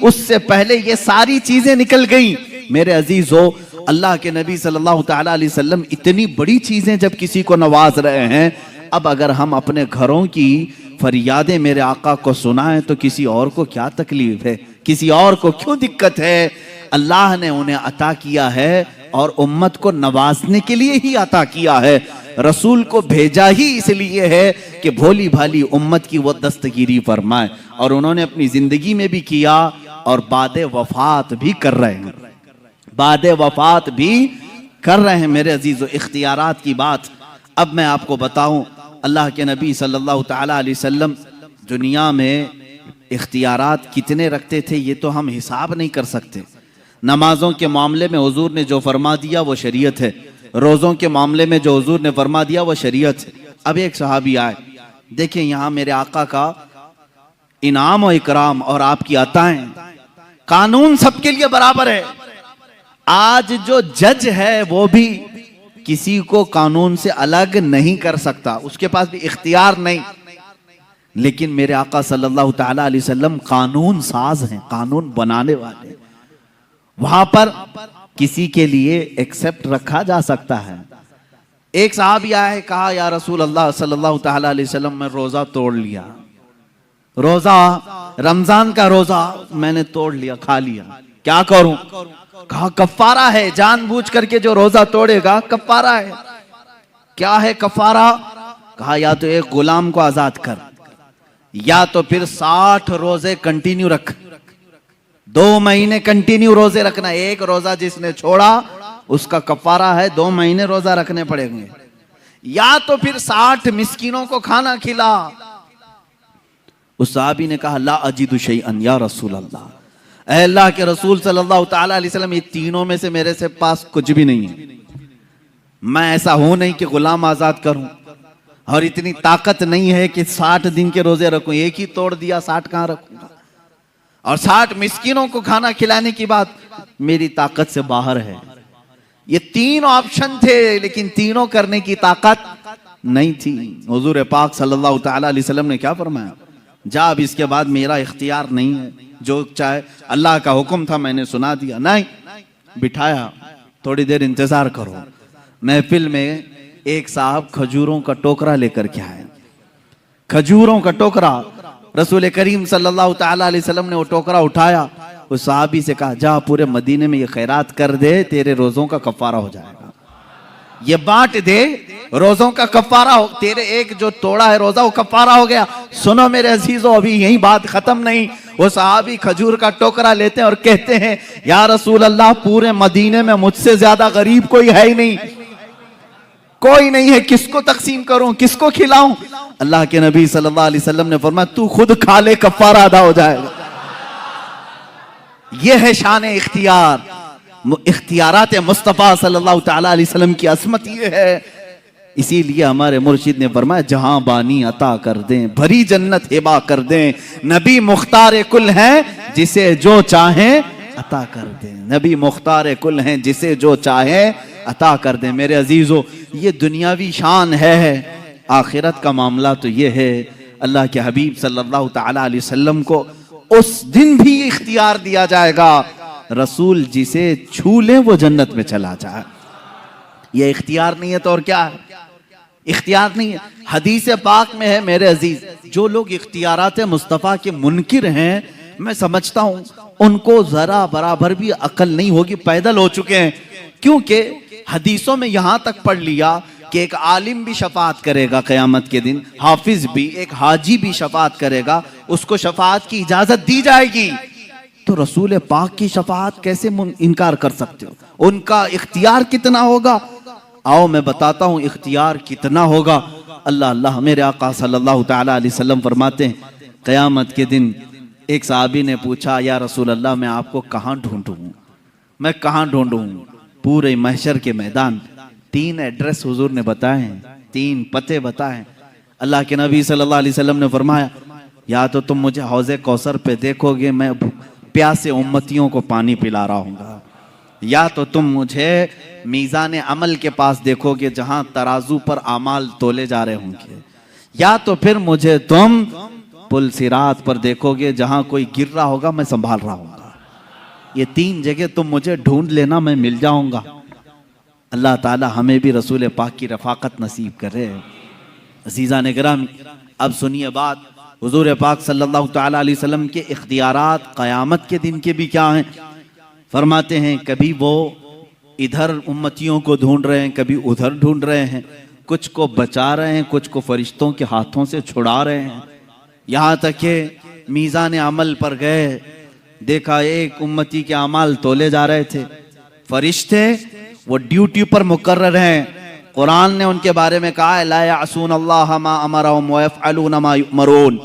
S1: उससे पहले ये सारी चीजें निकल गई। मेरे अजीजों, अल्लाह के नबी सल्लल्लाहु ताला अलैहि वसल्लम इतनी बड़ी चीजें जब किसी को नवाज रहे हैं, अब अगर हम अपने घरों की फरियादें मेरे आका को सुनाएं तो किसी और को क्या तकलीफ है, किसी और को क्यों दिक्कत है? अल्लाह ने उन्हें अता किया है और उम्मत को नवाजने के लिए ही अता किया है। रसूल को भेजा ही इसलिए है कि भोली भाली उम्मत की वो दस्तगीरी फरमाए, और उन्होंने अपनी जिंदगी में भी किया और बादे वफात भी कर रहे हैं, बादे वफात भी कर रहे हैं। मेरे अजीजों, इख्तियारात की बात अब मैं आपको बताऊं, अल्लाह के नबी सल्लल्लाहु ताला अलैहि वसल्लम दुनिया में इख्तियारात कितने रखते थे ये तो हम हिसाब नहीं कर सकते। नमाजों के मामले में हुजूर ने जो फरमा दिया वो शरीयत है, रोज़ों के मामले में जो हुजूर ने फरमा दिया वो शरीयत है। अब एक सहाबी आए, देखिए यहाँ मेरे आका का इनाम और इकराम और आपकी अताएं, कानून सबके लिए बराबर है। आज जो जज है वो भी किसी को कानून से अलग नहीं कर सकता, उसके पास भी इख्तियार नहीं। लेकिन मेरे आका सल्लल्लाहु तआला अलैहि वसल्लम कानून साज हैं, कानून बनाने वाले। वहां पर किसी के लिए एक्सेप्ट रखा जा सकता है। एक साहबी आया है, कहा या रसूल अल्लाह सल्लल्लाहु तआला अलैहि वसल्लम मैं रोजा तोड़ लिया, रोजा रमजान का रोजा मैंने तोड़ लिया, खा लिया, क्या करूं? कहा कफ्फारा है, जानबूझ करके जो रोजा तोड़ेगा कफ्फारा है। क्या है कफ्फारा? कहा या तो एक गुलाम को आजाद कर, या तो फिर 60 रोजे कंटिन्यू रख, 2 महीने कंटिन्यू रोजे रखना। एक रोजा जिसने छोड़ा उसका कफ्फारा है 2 महीने रोजा रखने पड़ेंगे। या तो फिर 60 मिस्कीनों को खाना खिला। उस साहबी ने कहा ला अजीदु शैअन या रसूल अल्लाह, ऐ अल्लाह के रसूल सल्लल्लाहु तआला अलैहि वसल्लम, ये तीनों में से मेरे से पास कुछ भी नहीं है। मैं ऐसा हूं नहीं कि गुलाम आजाद करूं, और इतनी ताकत नहीं है कि 60 दिन के रोजे रखूं। एक ही तोड़ दिया, 60 कहां रखूंगा? और 60 मिस्किनों को खाना खिलाने की बात मेरी ताकत से बाहर है। ये 3 ऑप्शन थे, लेकिन तीनों करने की ताकत नहीं थी। हुजूर पाक सल्लल्लाहु तआला अलैहि वसल्लम ने क्या फरमाया? जा, अब इसके बाद मेरा इख्तियार नहीं है, जो चाहे, अल्लाह का हुक्म था मैंने सुना दिया। नहीं, बिठाया, थोड़ी देर इंतजार करो। महफिल में एक साहब खजूरों का टोकरा लेकर के आए, खजूरों का टोकरा। रसूल करीम सल्लल्लाहु तआला अलैहि वसल्लम ने वो टोकरा उठाया, उस साहबी से कहा जा पूरे मदीने में ये खैरात कर दे, तेरे रोजों का कफारा हो जाएगा। ये बांट दे, रोजों का कफारा हो, तेरे एक जो तोड़ा है रोजा वो कफारा हो गया। सुनो मेरे अजीजों, अभी यही बात खत्म नहीं। वो साहबी खजूर का टोकरा लेते हैं और कहते हैं या रसूल अल्लाह, पूरे मदीने में मुझसे ज्यादा गरीब कोई है ही नहीं, कोई नहीं है, किसको तकसीम करूं, किसको खिलाऊं? अल्लाह के नबी सल्लल्लाहु अलैहि वसल्लम ने फरमाया तू खुद खा ले, कफारा अदा हो जाएगा। यह है शान इख्तियार। इख्तियारात मुस्तफ़ा सल्लल्लाहु तआला अलैहि वसल्लम की असमत यह है। इसीलिए हमारे मुर्शिद ने फरमाया जहां बानी अता कर दें, भरी जन्नत हिबा कर दें, नबी मुख्तार कुल हैं जिसे जो चाहें अता कर दें, नबी मुख्तार कुल हैं जिसे जो चाहें अता कर दें। मेरे अजीजों, ये दुनियावी शान है, आखिरत का मामला तो ये है। अल्लाह के हबीब सल्लल्लाहु तआला अलैहि वसल्लम को उस दिन भी इख्तियार दिया जाएगा, रसूल जिसे छू ले वो जन्नत में चला जाए। ये इख्तियार नहीं है तो और क्या है? इख्तियार नहीं है। हदीस पाक में है मेरे अजीज, जो लोग इख्तियारात मुस्तफ़ा के मुनकिर हैं, मैं समझता हूं उनको जरा बराबर भी अकल नहीं होगी, पैदल हो चुके हैं। क्योंकि हदीसों में यहां तक पढ़ लिया कि एक आलिम भी शफात करेगा क़यामत के दिन, हाफिज भी, एक हाजी भी शफात करेगा, उसको शफात की इजाजत दी जाएगी। तो रसूल पाक की शफात कैसे इनकार कर सकते हो? उनका इख्तियार कितना होगा? आओ मैं बताता हूं इख्तियार कितना होगा। अल्लाह अल्लाह, मेरे आका सल्लल्लाहु तआला अलैहि वसल्लम फरमाते हैं क़यामत के दिन एक साहबी ने पूछा या रसूल अल्लाह, मैं आपको कहाँ ढूंढूं, मैं कहाँ ढूंढूं? पूरे महशर के मैदान 3 एड्रेस हुजूर ने बताए हैं, 3 पते बताए। अल्लाह के नबी सल्लल्लाहु अलैहि वसल्लम ने फरमाया या तो तुम मुझे हौज़े कौसर पे देखोगे, मैं प्यासे उम्मतियों को पानी पिला रहा हूँगा, या तो तुम मुझे मीज़ान अमल के पास देखोगे जहां तराजू पर आमाल तोले जा रहे होंगे, या तो फिर मुझे तुम पुल सिरात पर देखोगे जहां कोई गिर रहा होगा, मैं संभाल रहा हूँगा। ये 3 जगह तुम मुझे ढूंढ लेना, मैं मिल जाऊंगा। अल्लाह ताला हमें भी रसूल पाक की रफ़ाकत नसीब करे। अज़ीज़ान गिरामी, अब सुनिए बात, हुजूर पाक सल्लल्लाहु तआला अलैहि वसल्लम के इख्तियारात क़यामत के दिन के भी क्या हैं? फरमाते हैं कभी वो इधर उम्मतियों को ढूंढ रहे हैं, कभी उधर ढूंढ रहे हैं, कुछ को बचा रहे हैं, कुछ को फरिश्तों के हाथों से छुड़ा रहे हैं। यहाँ तक कि मीज़ान अमल पर गए, देखा एक उम्मती के अमाल तोले जा रहे थे, फरिश्ते वो ड्यूटी पर मुकर्रर हैं। कुरान ने उनके बारे में कहा ला यासून अल्लाह मा अमरहुम व यफ़अलून मा युमरून,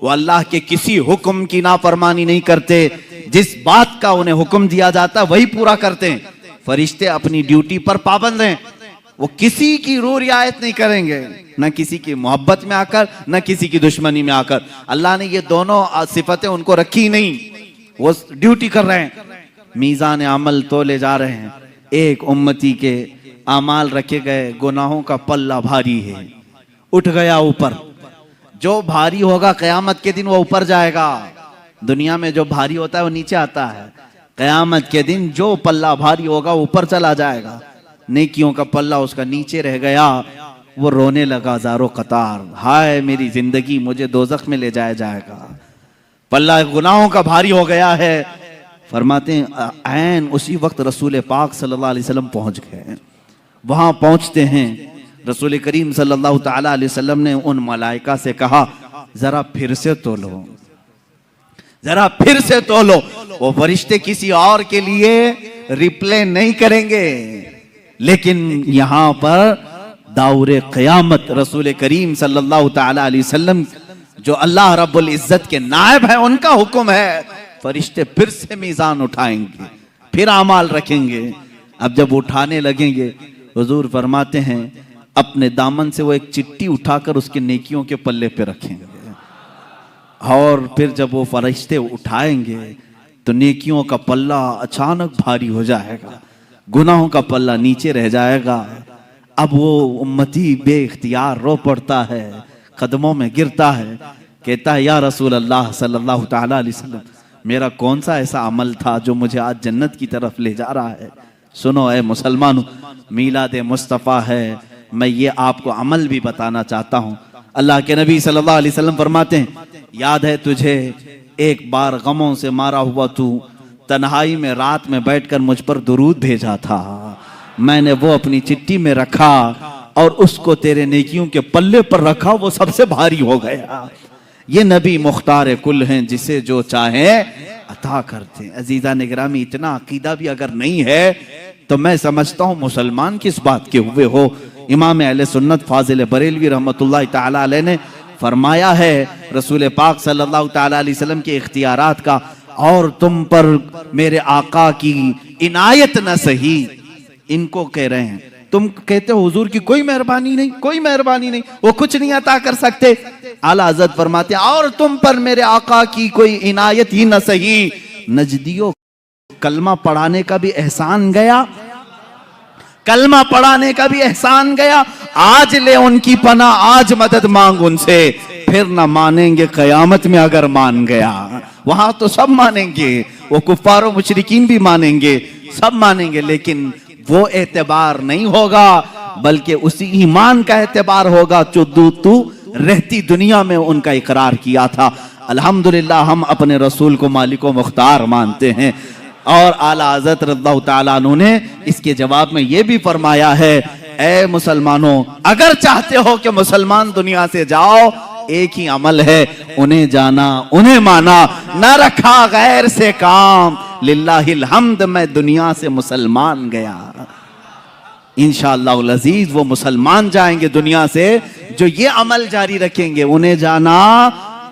S1: वो अल्लाह के किसी हुक्म की नाफरमानी नहीं करते, जिस बात का उन्हें हुक्म दिया जाता है वही पूरा करते हैं। फरिश्ते अपनी ड्यूटी पर पाबंद हैं, वो किसी की रू रियायत नहीं करेंगे, न किसी की मोहब्बत में आकर न किसी की दुश्मनी में आकर। अल्लाह ने ये दोनों सिफतें उनको रखी नहीं, वो ड्यूटी कर रहे हैं। मीज़ान अमल तोले जा रहे हैं, एक उम्मती के अमाल रखे गए, गुनाहों का पल्ला भारी है, उठ गया ऊपर। जो भारी होगा क़यामत के दिन वो ऊपर जाएगा। दुनिया में जो भारी होता है वो नीचे आता है, क़यामत के दिन जो पल्ला भारी होगा ऊपर चला जाएगा। नेकियों का पल्ला उसका नीचे रह गया, वो रोने लगा ज़ारो कतार, हाय मेरी जिंदगी, मुझे दोज़ख में ले जाया जाएगा। पल्ला गुनाहों का भारी हो गया है। फरमाते हैं ऐन उसी वक्त रसूल पाक सल्लल्लाहु अलैहि वसल्लम पहुंच गए। वहां पहुंचते हैं, रसूल करीम सल्लल्लाहु ताला अलैहि वसल्लम ने उन मलाइका से कहा, जरा फिर से तोलो, जरा फिर से तोलो। वो फरिश्ते किसी और के लिए रिप्ले नहीं करेंगे, लेकिन यहां पर दाउरे क़यामत रसूल करीम सल्लल्लाहु ताला अलैहि वसल्लम जो अल्लाह रब्बुल इज्जत के नायब है, उनका हुक्म है, फरिश्ते फिर से मीज़ान उठाएंगे, फिर आमाल रखेंगे। अब जब उठाने लगेंगे, हुजूर फरमाते हैं अपने दामन से वो एक चिट्ठी उठाकर उसके नेकियों के पल्ले पे रखेंगे, और फिर जब वो फरिश्ते उठाएंगे तो नेकियों का पल्ला अचानक भारी हो जाएगा, गुनाहों का पल्ला नीचे रह जाएगा। अब वो उम्मती बेइख्तियार रो पड़ता है, कदमों में गिरता है, कहता है या रसूल अल्लाह सल्लल्लाहु ताला अलैहि वसल्लम, मेरा कौन सा ऐसा अमल था जो मुझे आज जन्नत की तरफ ले जा रहा है। सुनो ए मुसलमानों, मीलाद मुस्तफ़ा है, मैं ये आपको अमल भी बताना चाहता हूँ। अल्लाह के नबी सल्लल्लाहु अलैहि वसल्लम फरमाते हैं, याद है तुझे एक बार गमों से मारा हुआ तू तन्हाई में रात में बैठकर मुझ पर दुरूद भेजा था, मैंने वो अपनी चिट्ठी में रखा और उसको तेरे नेकियों के पल्ले पर रखा, वो सबसे भारी हो गया। ये नबी मुख्तार कुल हैं, जिसे जो चाहे अता करते हैं। अजीजा निगरामी, इतना अकीदा भी अगर नहीं है तो मैं समझता हूँ मुसलमान किस बात के हुए हो। इमाम अहले सुन्नत फाजिल बरेलवी रहमतुल्लाह ताला अलैह ने फरमाया है रसूल पाक सल्लल्लाहु ताला अलैहि वसल्लम के इख्तियारात का, और तुम पर मेरे आका की इनायत न सही, इनको कह रहे हैं। तुम कहते हो हुजूर की कोई मेहरबानी नहीं, कोई मेहरबानी नहीं, वो कुछ नहीं अता कर सकते। आला हज़रत फरमाते हैं और तुम पर मेरे आका की कोई इनायत ही न सही। नजदियों, कलमा पढ़ाने का भी एहसान गया, कलमा पढ़ाने का भी एहसान गया। आज ले उनकी पना, आज मदद मांग उनसे, फिर न मानेंगे क़यामत में अगर मान गया। वहां तो सब मानेंगे, वो कुफ्फार और मुशरिकीन भी मानेंगे, सब मानेंगे, लेकिन वो एतबार नहीं होगा, बल्कि उसी ईमान का एतबार होगा जो तू रहती दुनिया में उनका इकरार किया था। अल्हम्दुलिल्लाह हम अपने रसूल को मालिक व मुख्तार मानते हैं। और आला हज़रत रज़ियल्लाहु ताला अन्हु ने इसके जवाब में ये भी फरमाया है, ए मुसलमानों, अगर चाहते हो कि मुसलमान दुनिया से जाओ, एक ही अमल है, उन्हें जाना, उन्हें माना, न रखा गैर से काम, लिल्लाहिल हम्द, मैं दुनिया से मुसलमान गया। इंशाअल्लाह अज़ीज वो मुसलमान जाएंगे दुनिया से जो ये अमल जारी रखेंगे, उन्हें जाना,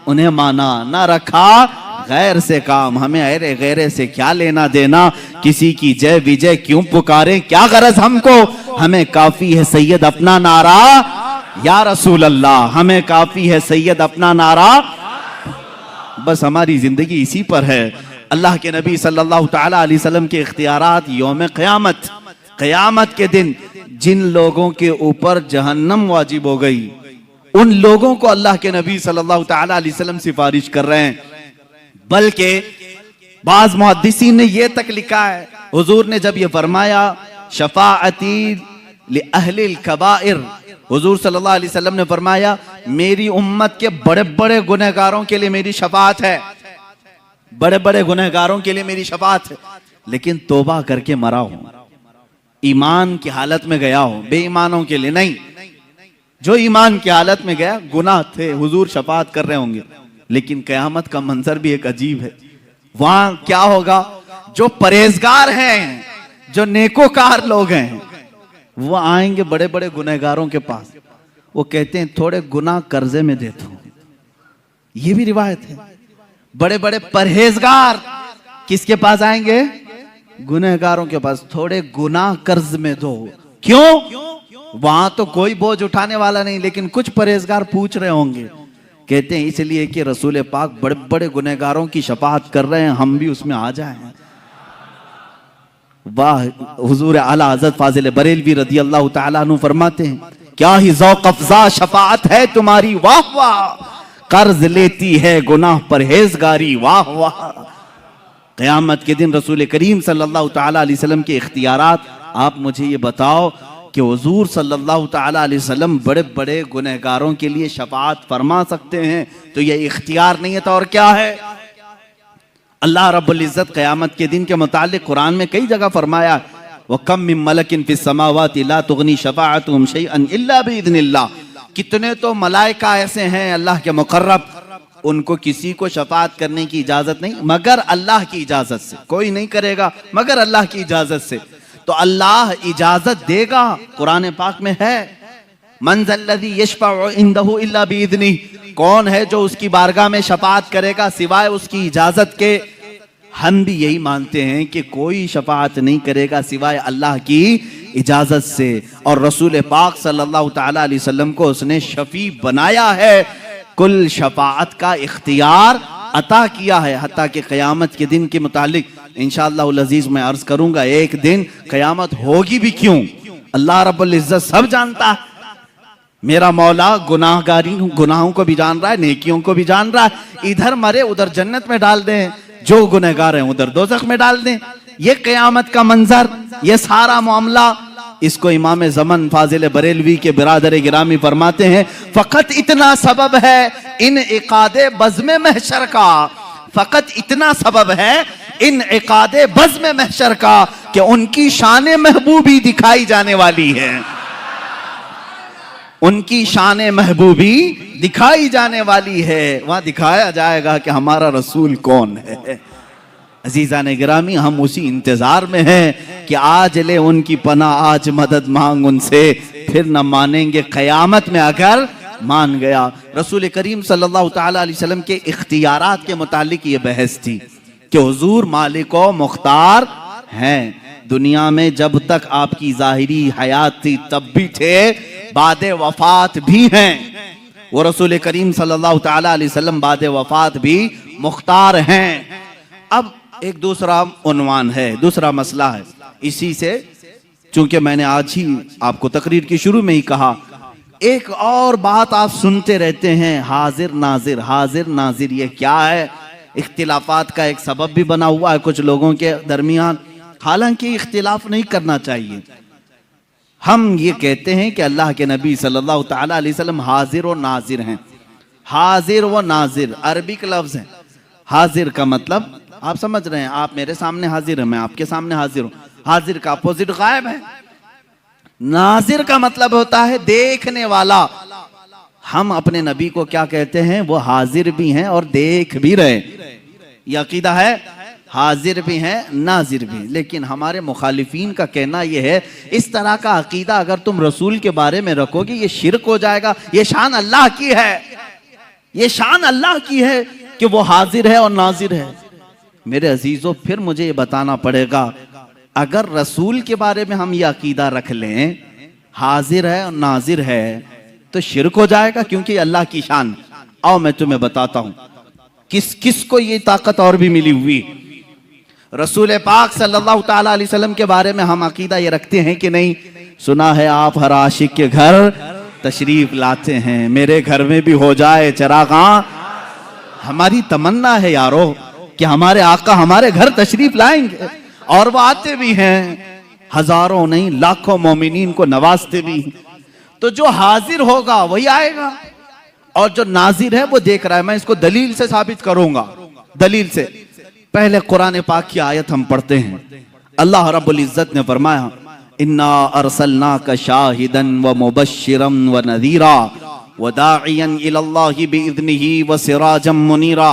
S1: उन्हें माना, न रखा गैर से काम। हमें अरे गैरे से क्या लेना देना, किसी की जय विजय क्यों पुकारें, क्या गरज हमको, हमें काफी है सैयद अपना नारा या रसूल अल्लाह, हमें काफी है सैयद अपना नारा, बस हमारी जिंदगी इसी पर है। अल्लाह के नबी सल्लल्लाहु ताला अलैहि वसल्लम के इख्तियारात यौम क़यामत, क़यामत के दिन जिन लोगों के ऊपर जहन्नम वाजिब हो गई, उन लोगों को अल्लाह के नबी सल्लल्लाहु ताला अलैहि वसल्लम सिफारिश कर रहे हैं। बल्कि बाज़ मुहद्दिसीन ने यह तक लिखा है, हुजूर ने जब यह फरमाया शफाअती लि अहलिल कबाइर, हुजूर सल्लल्लाहु अलैहि वसल्लम ने फरमाया मेरी उम्मत के बड़े बड़े गुनहगारों के लिए मेरी शफाअत है, बड़े बड़े गुनहगारों के लिए मेरी शफाअत है, लेकिन तौबा करके मरा हूं, ईमान की हालत में गया हूं, बेईमानों के लिए नहीं। जो ईमान की हालत में गया, गुनाह थे, हुजूर शफाअत कर रहे होंगे, लेकिन कयामत का मंजर भी एक अजीब है। वहां क्या होगा, जो परहेजगार हैं, जो नेकोकार लोग हैं, वो आएंगे बड़े बड़े गुनहगारों के पास, वो कहते हैं थोड़े गुनाह कर्जे में दे दो, ये भी रिवायत है। बड़े बड़े परहेजगार किसके पास आएंगे? गुनहगारों के पास। थोड़े गुनाह कर्ज में दो। क्यों? वहां तो कोई बोझ उठाने वाला नहीं, लेकिन कुछ परहेजगार पूछ रहे होंगे। कहते हैं इसलिए कि रसूल पाक बड़े बड़े गुनहगारों की शफाअत कर रहे हैं, हम भी उसमें आ जाएं। वाह! हुजूर आला हज़रत फाजिल बरेलवी रज़ी अल्लाह तआला अन्हु फरमाते हैं, क्या ही ज़ौक़ अफ़ज़ा शफाअत है तुम्हारी, वाह वाह! कर्ज लेती है गुनाह परहेजगारी, वाह वाह! क़यामत के दिन रसूल करीम सल्लल्लाहु तआला अलैहि वसल्लम के इख्तियारात। आप मुझे ये बताओ कि हुजूर सल्लल्लाहु तआला अलैहि वसल्लम बड़े बड़े गुनहगारों के लिए शफाअत फरमा सकते हैं, तो ये इख्तियार नहीं है तो और क्या है? अल्लाह रब्बुल इज़्ज़त क़यामत के दिन के मुतालिक कुरान में कई जगह फरमाया, व कम मिन मलकिन फिस समावाति ला तुगनी शफाअतुहुम शैअन इल्ला बिइज़्निल्लाह। कितने तो मलाइका ऐसे हैं अल्लाह के मुकर्रब, उनको किसी को शफाअत करने की इजाजत नहीं मगर अल्लाह की इजाजत से। कोई नहीं करेगा मगर अल्लाह की इजाजत से। तो अल्लाह इजाजत देगा, कुरान पाक में है, मन ज़ल्लज़ी यशफ़अउ इंदहु इल्ला बिइज़्निही। कौन है जो उसकी बारगाह में शफाअत करेगा सिवाय उसकी इजाजत के? हम भी यही मानते हैं कि कोई शफाअत नहीं करेगा सिवाय अल्लाह की इजाजत से। और रसूल पाक सल्लल्लाहु तआला अलैहि वसल्लम को उसने शफी बनाया है, कुल शफाअत का इख्तियार अता किया है। हत्ता कि क़यामत के दिन के मुतालिक इंशाअल्लाहुल अज़ीज़ मैं अर्ज करूंगा, एक दिन क़यामत होगी भी क्यों, अल्लाह रब्बुल इज़्ज़त सब जानता है। मेरा मौला गुनाहों को भी जान रहा है, नेकियों को भी जान रहा है। इधर मरे उधर जन्नत में डाल दें, जो गुनहगार हैं उधर दोज़ख में डाल दें। ये क़यामत का मंजर, ये सारा मामला, इसको इमाम ज़मन फाजिल बरेलवी के बिरादर गिरामी फरमाते हैं, फ़कत इतना सबब है इन इक़ादे बज़्म महशर का, फ़कत इतना सबब है इन इक़ादे बज़्म महशर का कि उनकी शान महबूबी दिखाई जाने वाली है। उनकी शान महबूबी दिखाई जाने वाली है। वहां दिखाया जाएगा कि हमारा रसूल कौन है। अजीज़ान गिरामी, हम उसी इंतजार में हैं कि आज ले उनकी पनाह, आज मदद मांग उनसे, फिर न मानेंगे क़यामत में अगर मान गया। रसूल करीम सल्लल्लाहु तआला अलैहि वसल्लम के इख्तियारात के मुतालिक ये बहस थी कि हुजूर मालिक व मुख्तार हैं। दुनिया में जब तक आपकी ज़ाहिरी हयात थी तब भी थे, बादे वफात भी हैं। वो रसूल करीम सल्लल्लाहु तआला अलैहि वसल्लम बादे वफात भी मुख्तार हैं। अब एक दूसरा उन्वान है, दूसरा मसला है। इसी से चूंकि मैंने आज ही आपको तकरीर की शुरू में ही कहा, एक और बात आप सुनते रहते हैं, हाजिर नाजिर, हाजिर नाजिर। ये क्या है? इख्तिलाफात का एक सबब भी बना हुआ है कुछ लोगों के दरमियान। हालांकि इख्तिलाफ नहीं करना चाहिए। हम ये कहते हैं कि अल्लाह के नबी सल्लल्लाहु तआला अलैहि वसल्लम हाजिर और नाजिर हैं। हाजिर व नाजिर अरबिक लफ्ज है। हाजिर का मतलब आप समझ रहे हैं, आप मेरे सामने हाजिर हैं, मैं आपके सामने हाजिर हूं। हाजिर का अपोजिट गायब है। नाजिर का मतलब होता है देखने वाला। हम अपने नबी को क्या कहते हैं? वो हाजिर भी हैं और देख भी रहे। ये अकीदा है, हाजिर भी हैं नाजिर भी। लेकिन हमारे मुखालिफीन का कहना यह है, इस तरह का अकीदा अगर तुम रसूल के बारे में रखोगे ये शिरक हो जाएगा। ये शान अल्लाह की है, ये शान अल्लाह की है कि वो हाजिर है और नाजिर है। मेरे अजीजों, फिर मुझे ये बताना पड़ेगा, अगर रसूल के बारे में हम ये अकीदा रख लें हाजिर है और नाजिर है तो शिरक हो जाएगा, क्योंकि अल्लाह की शान। आओ मैं तुम्हें बताता हूं किस किस को ये ताकत और भी मिली हुई। रसूल पाक सल्लल्लाहु तआला अलैहि वसल्लम के बारे में हम अकीदा ये रखते हैं कि नहीं? सुना है आप हर आशिक के घर तशरीफ लाते हैं, मेरे घर में भी हो जाए चरागा। हमारी तमन्ना है यारो कि हमारे आका हमारे घर तशरीफ लाएंगे, और वो आते भी हैं, हजारों नहीं लाखों मोमिनीन को नवाजते भी। तो जो हाजिर होगा वही आएगा, और जो नाजिर है वो देख रहा है। मैं इसको दलील से साबित करूंगा। दलील से पहले कुरान पाक की आयत हम पढ़ते हैं। अल्लाह रब्बुल इज्जत ने फरमाया, इन्ना अरसलनाका शाहिदन व मुबश्शिरन व नज़ीरा व दाइयन इलल्लाहि बिइज़्निही व सिराजम मुनीरा।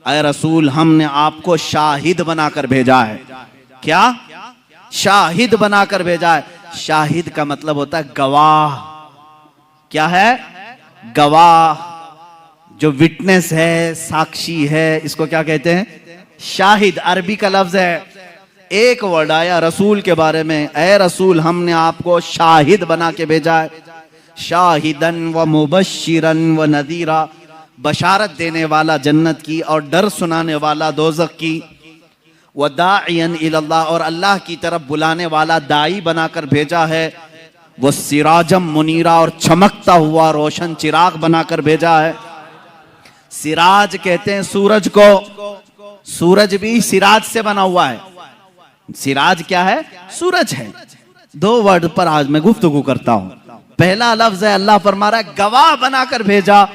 S1: ऐ रसूल, हमने आपको शाहिद बनाकर भेजा है। क्या? शाहिद बनाकर भेजा है। शाहिद का मतलब होता है गवाह। क्या है? गवाह। जो विटनेस है, साक्षी है, इसको क्या कहते हैं? शाहिद। अरबी का लफ्ज है। एक वर्ड आया रसूल के बारे में, ए रसूल हमने आपको शाहिद बना के भेजा है। शाहिदन व मुबश्शिरन व नदीरा, बशारत देने वाला जन्नत की और डर सुनाने वाला दोज़ख की। व दाइयन इलल्लाह, और अल्लाह की तरफ बुलाने वाला दाई बनाकर भेजा है। वो सिराजम मुनीरा, और चमकता हुआ रोशन चिराग बनाकर भेजा है। सिराज कहते हैं सूरज को, सूरज भी सिराज से बना हुआ है। सिराज क्या है? सूरज है। दो वर्ड पर आज मैं गुफ्तगू करता हूं। पहला लफ्ज है, अल्लाह फरमा रहा है गवाह बनाकर भेजा।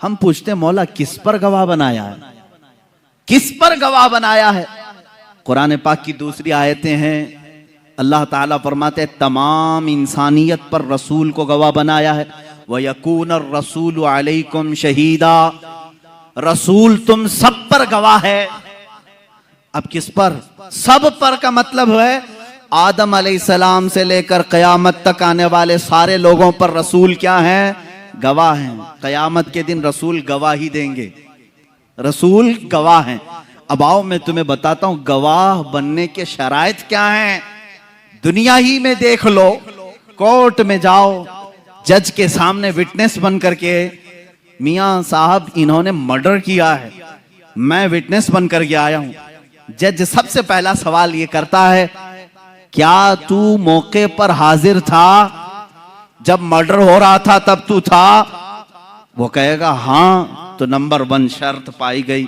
S1: हम पूछते हैं मौला किस पर गवाह बनाया है? किस पर गवाह बनाया है? कुरान पाक की दूसरी आयतें हैं, अल्लाह ताला फरमाते हैं तमाम इंसानियत पर रसूल को गवाह बनाया है। व यकून रसूल अलैकुम शहीदा, रसूल तुम सब पर गवाह है। अब किस पर? सब पर का मतलब है आदम अलैहिस्सलाम से लेकर कयामत तक आने वाले सारे लोगों पर रसूल क्या हैं? गवाह हैं। कयामत के दिन रसूल गवाही देंगे, रसूल गवाह हैं। अब आओ मैं तुम्हें बताता हूं गवाह बनने के शराइत क्या हैं। दुनिया ही में देख लो, कोर्ट में जाओ, जज के सामने विटनेस बन करके, मियां साहब इन्होंने मर्डर किया है, मैं विटनेस बन करके आया हूं। जज सबसे पहला सवाल ये करता है, क्या तू मौके पर हाजिर था? जब मर्डर हो रहा था तब तू था? वो कहेगा हां, तो नंबर 1 शर्त पाई गई।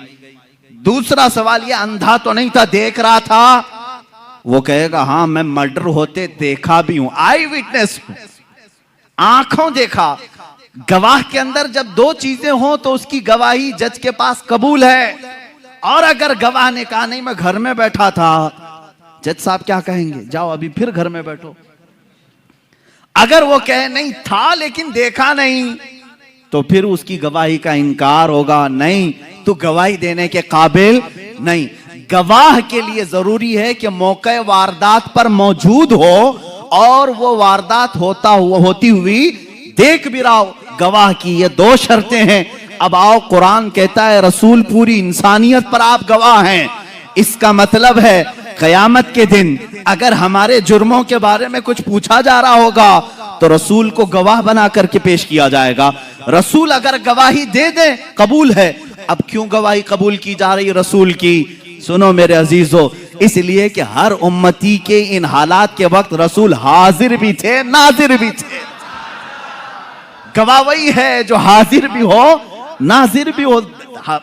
S1: दूसरा सवाल ये, अंधा तो नहीं था, देख रहा था? वो कहेगा हां, मैं मर्डर होते देखा भी हूं, आई विटनेस, आंखों देखा। गवाह के अंदर जब दो चीजें हो तो उसकी गवाही जज के पास कबूल है। और अगर गवाह ने कहा नहीं मैं घर में बैठा था, जज साहब क्या कहेंगे? जाओ अभी फिर घर में बैठो। अगर वो कहे नहीं था लेकिन देखा नहीं, तो फिर उसकी गवाही का इनकार होगा, नहीं तू गवाही देने के काबिल नहीं। गवाह के लिए जरूरी है कि मौके वारदात पर मौजूद हो और वो वारदात होती हुई देख भी रहा हो। गवाह की ये 2 शर्तें हैं। अब आओ, कुरान कहता है रसूल पूरी इंसानियत पर आप गवाह हैं। इसका मतलब है कयामत के दिन अगर हमारे जुर्मों के बारे में कुछ पूछा जा रहा होगा तो रसूल को गवाह बना करके पेश किया जाएगा। रसूल अगर गवाही दे दे कबूल है। अब क्यों गवाही कबूल की जा रही है रसूल की? सुनो मेरे अजीजों, इसलिए कि हर उम्मती के इन हालात के वक्त रसूल हाजिर भी थे, नाजिर भी थे। गवाह वही है जो हाजिर भी हो, नाजिर भी हो,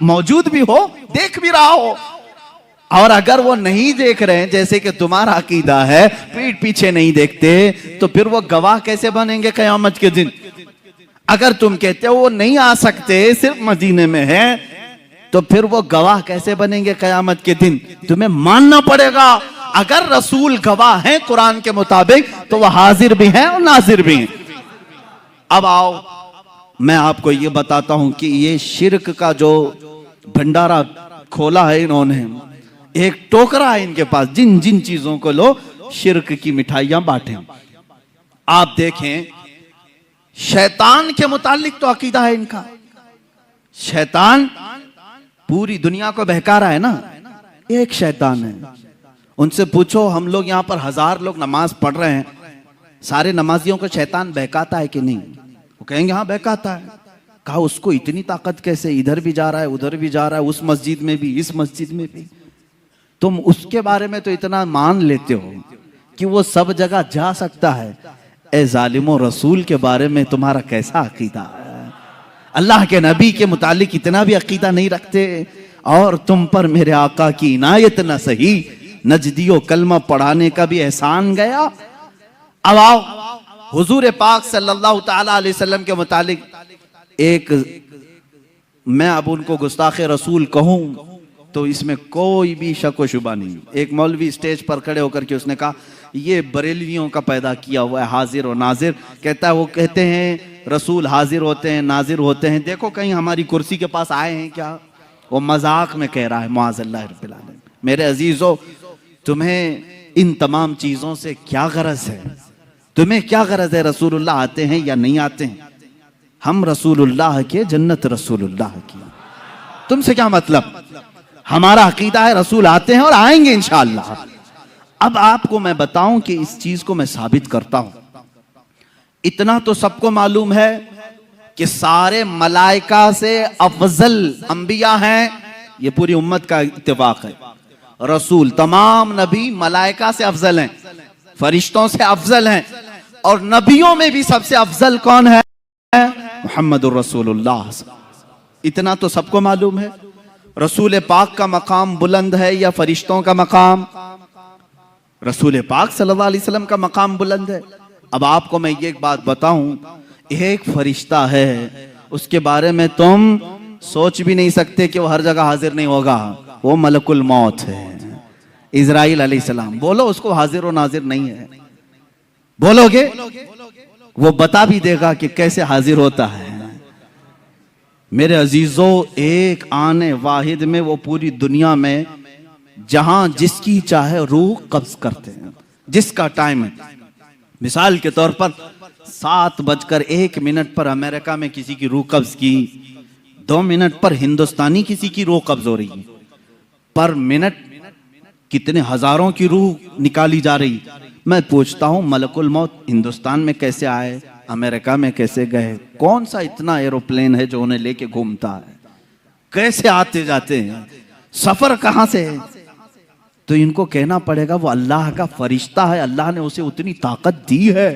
S1: मौजूद भी हो, देख भी रहा हो। और अगर वो नहीं देख रहे हैं, जैसे कि तुम्हारा अकीदा है, पीठ पीछे नहीं देखते, तो फिर वो गवाह कैसे बनेंगे कयामत के दिन? अगर तुम कहते हो वो नहीं आ सकते, सिर्फ मदीने में है, तो फिर वो गवाह कैसे बनेंगे कयामत के दिन? तुम्हें मानना पड़ेगा अगर रसूल गवाह हैं कुरान के मुताबिक, तो वह हाजिर भी हैं और नाजिर भी हैं। अब आओ, मैं आपको ये बताता हूं कि ये शिर्क का जो भंडारा खोला है इन्होंने, एक टोकरा है इनके पास, जिन जिन चीजों को लो शिर्क की मिठाइयां बांटे। आप देखें, शैतान के मुतालिक तो अकीदा है इनका। शैतान पूरी दुनिया को बहका रहा है ना, एक शैतान है। उनसे पूछो, हम लोग यहां पर 1000 लोग नमाज पढ़ रहे हैं, सारे नमाजियों को शैतान बहकाता है कि नहीं? वो कहेंगे हाँ बहकाता है। कहा उसको इतनी ताकत कैसे? इधर भी जा रहा है, उधर भी जा रहा है, उस मस्जिद में भी, इस मस्जिद में भी। तुम उसके बारे में तो इतना मान लेते हो कि वो सब जगह जा सकता है। ए जालिमो, रसूल के बारे में तुम्हारा कैसा अकीदा है? अल्लाह के नबी के मुतालिक इतना भी अकीदा नहीं रखते। और तुम पर मेरे आका की इनायत न सही, नजदियो कलमा पढ़ाने का भी एहसान गया। अब आओ, हुजूर पाक सल्लल्लाहु ताला अलैहि वसल्लम के मुतालिक एक, मैं अब उनको गुस्ताखे रसूल कहूं तो इसमें कोई भी शक व शुबा नहीं। एक मौलवी स्टेज पर खड़े होकर के उसने कहा ये बरेलवियों का पैदा किया हुआ है हाजिर और नाजिर। कहता है वो कहते हैं रसूल हाजिर होते हैं, नाजिर होते हैं, देखो कहीं हमारी कुर्सी के पास आए हैं क्या? वो मजाक में कह रहा है, मुआज़ल्लाह रब्बिल आलमीन। मेरे अजीजों, तुम्हें इन तमाम चीजों से क्या गरज है? तुम्हें क्या गरज है रसूलुल्लाह आते हैं या नहीं आते हैं? हम रसूलुल्लाह के, जन्नत रसूलुल्लाह की। तुमसे क्या मतलब? हमारा अकीदा है रसूल आते हैं और आएंगे इंशाअल्लाह। अब आपको मैं बताऊं कि इस चीज को मैं साबित करता हूं। इतना तो सबको मालूम है कि सारे मलाइका से अफजल अंबिया हैं, ये पूरी उम्मत का इत्तेफाक है। रसूल, तमाम नबी मलाइका से अफजल हैं, फरिश्तों से अफजल हैं, और नबियों में भी सबसे अफजल कौन है? मुहम्मदुर रसूलुल्लाह। इतना तो सबको मालूम है। रसूल पाक का मकाम बुलंद है या फरिश्तों का मकाम? रसूल पाक सल्लल्लाहु अलैहि वसल्लम का मकाम बुलंद है। अब आपको मैं ये एक बात बताऊं, एक फरिश्ता है, उसके बारे में तुम सोच भी नहीं सकते कि वो हर जगह हाजिर नहीं होगा। वो मलकुल मौत है, इजराइल अलैहिस्सलाम। बोलो उसको हाजिर और नाजिर नहीं है, बोलोगे? वो बता भी देगा कि कैसे हाजिर होता है। मेरे अजीजों, एक आने वाहिद में वो पूरी दुनिया में जहां जिसकी चाहे रूह कब्ज करते हैं, जिसका टाइम है। मिसाल के तौर पर 7:01 पर अमेरिका में किसी की रूह कब्ज की, 2 मिनट पर हिंदुस्तानी किसी की रूह कब्ज हो रही है। पर मिनट कितने हजारों की रूह निकाली जा रही। मैं पूछता हूं, मलकुल मौत हिंदुस्तान में कैसे आए, अमेरिका में कैसे गए? कौन सा इतना एरोप्लेन है जो उन्हें लेके घूमता है? कैसे आते जाते हैं? सफर कहां से है? तो इनको कहना पड़ेगा वो अल्लाह का फरिश्ता है, अल्लाह ने उसे उतनी ताकत दी है।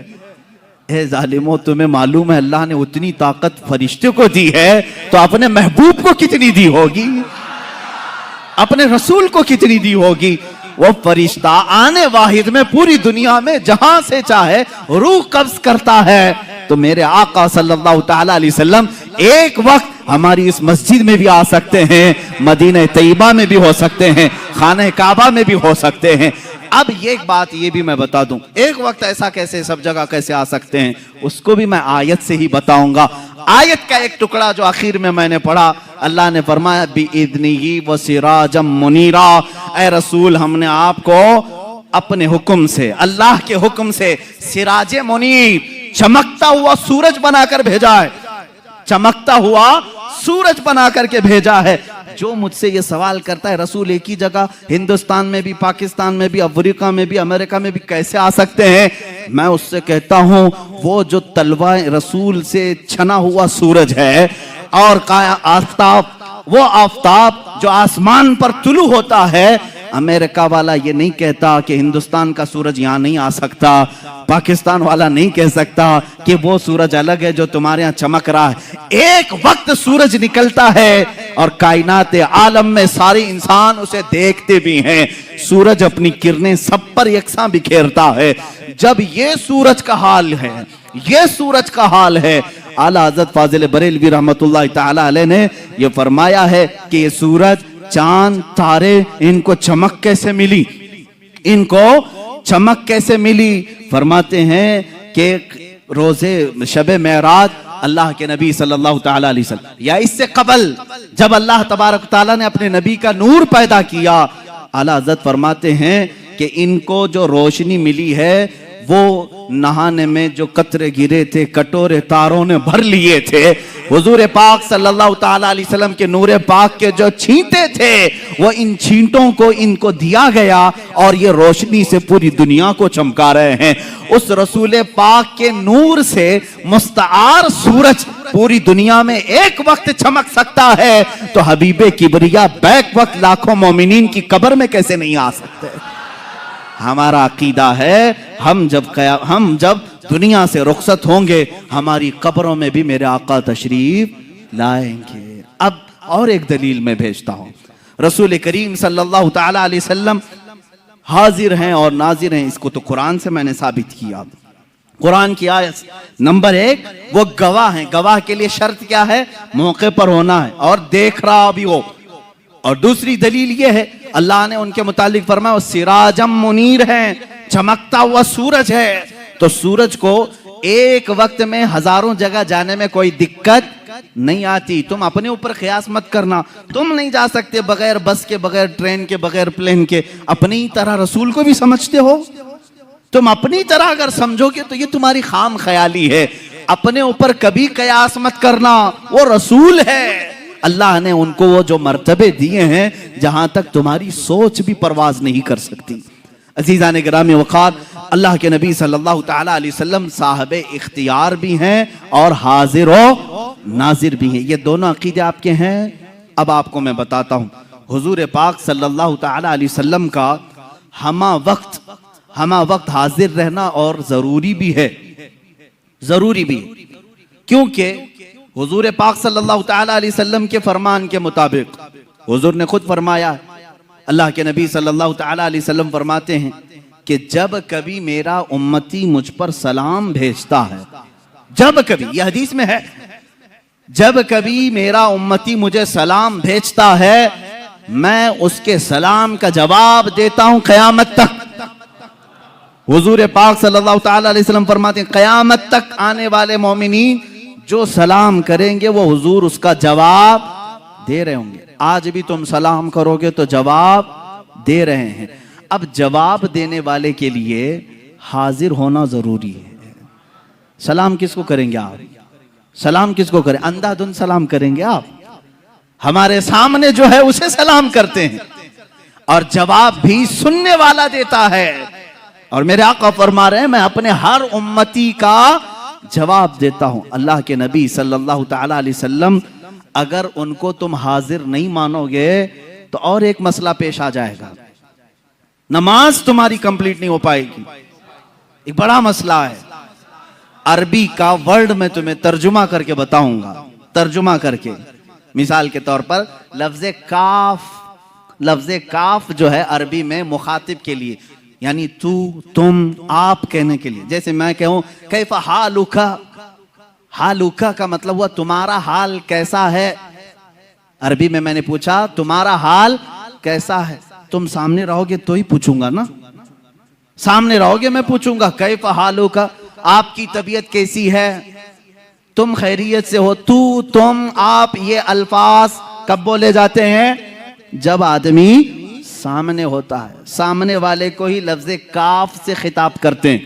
S1: ए जालिमो, तुम्हें मालूम है अल्लाह ने उतनी ताकत फरिश्ते को दी है तो अपने महबूब को कितनी दी होगी, अपने रसूल को कितनी दी होगी। वो फरिश्ता आने वाहिद में पूरी दुनिया में जहां से चाहे रूह कब्ज करता है। तो मेरे आका सल्लल्लाहु तआला अलैहि वसल्लम एक वक्त हमारी इस मस्जिद में भी आ सकते हैं, मदीना तैयबा में भी हो सकते हैं, खाने काबा में भी हो सकते हैं। अब ये बात ये भी मैं बता दूं, एक वक्त ऐसा कैसे सब जगह कैसे आ सकते हैं, उसको भी मैं आयत से ही बताऊंगा। आयत का एक टुकड़ा जो आखिर में मैंने पढ़ा, अल्लाह ने फरमाया बिइज़्निही व सिराजम मुनीरा। ए रसूल, हमने आपको अपने हुक्म से, अल्लाह के हुक्म से सिराजे मुनीर, चमकता हुआ सूरज बनाकर भेजा है, चमकता हुआ सूरज बना करके भेजा है। जो मुझसे ये सवाल करता है रसूल एक ही जगह हिंदुस्तान में भी, पाकिस्तान में भी, अफ्रीका में भी, अमेरिका में भी कैसे आ सकते हैं, मैं उससे कहता हूं वो जो तलवा रसूल से छना हुआ सूरज है और आफताब, वो आफताब जो आसमान पर तुलू होता है, अमेरिका वाला ये नहीं कहता कि हिंदुस्तान का सूरज यहां नहीं आ सकता, पाकिस्तान वाला नहीं कह सकता कि वो सूरज अलग है जो तुम्हारे यहां चमक रहा है। एक वक्त सूरज निकलता है और कायनात आलम में सारे इंसान उसे देखते भी हैं। सूरज अपनी किरणें सब पर यकसां बिखेरता है। जब ये सूरज का हाल है, ये सूरज का हाल है, आला हज़रत फाजिल बरेलवी रहमतुल्लाह तआला अलैह ने ये फरमाया है कि ये सूरज, चांद, तारे, इनको चमक कैसे मिली, इनको चमक कैसे मिली? फरमाते हैं कि रोजे शबे मेराज अल्लाह के नबी सल्लल्लाहु तआला अलैहि वसल्लम या इससे कबल जब अल्लाह तबारक तआला ने अपने नबी का नूर पैदा किया, आला हज़रत फरमाते हैं कि इनको जो रोशनी मिली है वो नहाने में जो कतरे गिरे थे, कटोरे तारों ने भर लिए थे, हुजूर पाक सल्लल्लाहु तआला अलैहि वसल्लम के नूर पाक के जो छींटे थे वो इन छींटों को इनको दिया गया और ये रोशनी से पूरी दुनिया को चमका रहे हैं। उस रसूल पाक के नूर से मुस्तआर सूरज पूरी दुनिया में एक वक्त चमक सकता है, तो हबीबे किबरिया बैक वक्त लाखों मोमिनीन की कब्र में कैसे नहीं आ सकते? हमारा अकीदा है हम जब दुनिया से रुखसत होंगे हमारी कब्रों में भी मेरे आका तशरीफ लाएंगे। अब और एक दलील मैं भेजता हूं, रसूल करीम सल्लल्लाहु तआला अलैहि वसल्लम हाजिर हैं और नाजिर हैं, इसको तो कुरान से मैंने साबित किया। कुरान की आयत नंबर 1, वो गवाह हैं। गवाह के लिए शर्त क्या है? मौके पर होना है और देख रहा भी हो। और दूसरी दलील ये है, अल्लाह ने उनके मुतालिक फरमाया सिराजम मुनीर है, चमकता हुआ सूरज है। तो सूरज को एक वक्त में हजारों जगह जाने में कोई दिक्कत नहीं आती। तुम अपने ऊपर ख्यास मत करना, तुम नहीं जा सकते बगैर बस के, बगैर ट्रेन के, बगैर प्लेन के। अपनी तरह रसूल को भी समझते हो, तुम अपनी तरह अगर समझोगे तो ये तुम्हारी खाम ख्याली है। अपने ऊपर कभी कयास मत करना, वो रसूल है। अल्लाह ने उनको वो जो मर्तबे दिए हैं जहां तक तुम्हारी सोच भी परवाज नहीं कर सकती। अजीज़ान गिरामी वक़ार, अल्लाह के नबी सल्लल्लाहु तआला अलैहि वसल्लम साहिबे इख्तियार भी हैं और हाजिर व नाजिर भी हैं। ये दोनों अकीदे आपके हैं। अब आपको मैं बताता हूँ, हुजूर पाक सल्लल्लाहु तआला अलैहि वसल्लम का हमा वक्त हाजिर रहना और ज़रूरी भी है, ज़रूरी भी, क्योंकि हुजूर पाक सल्लल्लाहु तआला अलैहि वसल्लम के फरमान के मुताबिक हुजूर ने खुद फरमाया, अल्लाह के नबी सल्लल्लाहु तआला अलैहि वसल्लम फरमाते हैं कि जब कभी मेरा उम्मती मुझ पर सलाम भेजता है, जब कभी, यह हदीस में है, जब कभी मेरा उम्मती मुझे सलाम भेजता है, मैं उसके सलाम का जवाब देता हूं क़यामत तक। हुजूर पाक सल्लल्लाहु तआला अलैहि वसल्लम फरमाते हैं, क़यामत तक आने वाले मोमिनीन जो सलाम करेंगे वो हुजूर उसका जवाब दे रहे होंगे। आज भी तुम सलाम करोगे तो जवाब दे रहे हैं। अब जवाब देने वाले के लिए हाजिर होना जरूरी है। सलाम किसको करेंगे आप? सलाम किसको करें? अंधाधुंध सलाम करेंगे आप? हमारे सामने जो है उसे सलाम करते हैं और जवाब भी सुनने वाला देता है। और मेरे आका फरमा रहे हैं, मैं अपने हर उम्मती का जवाब देता हूं। अल्लाह के नबी सल्लल्लाहु तआला अलैहि वसल्लम, अगर उनको तुम हाजिर नहीं मानोगे तो और एक मसला पेश आ जाएगा, नमाज तुम्हारी कंप्लीट नहीं हो पाएगी। एक बड़ा मसला है। अरबी का वर्ड मैं तुम्हें तर्जुमा करके बताऊंगा, तर्जुमा करके। मिसाल के तौर पर लफ्ज़े काफ जो है अरबी में मुखातिब के लिए, यानी तू, तुम, आप कहने के लिए। जैसे मैं कहूं कैफा हालुका, हालुका का मतलब हुआ तुम्हारा हाल कैसा है। अरबी में मैंने पूछा तुम्हारा हाल कैसा है, तुम सामने रहोगे तो ही पूछूंगा ना, सामने रहोगे मैं पूछूंगा कैफा हालुका, आपकी तबीयत कैसी है, तुम खैरियत से हो। तू, तुम, आप, ये अल्फाज कब बोले जाते हैं? जब आदमी सामने होता है। सामने वाले को ही लफ्ज़े काफ से खिताब करते हैं,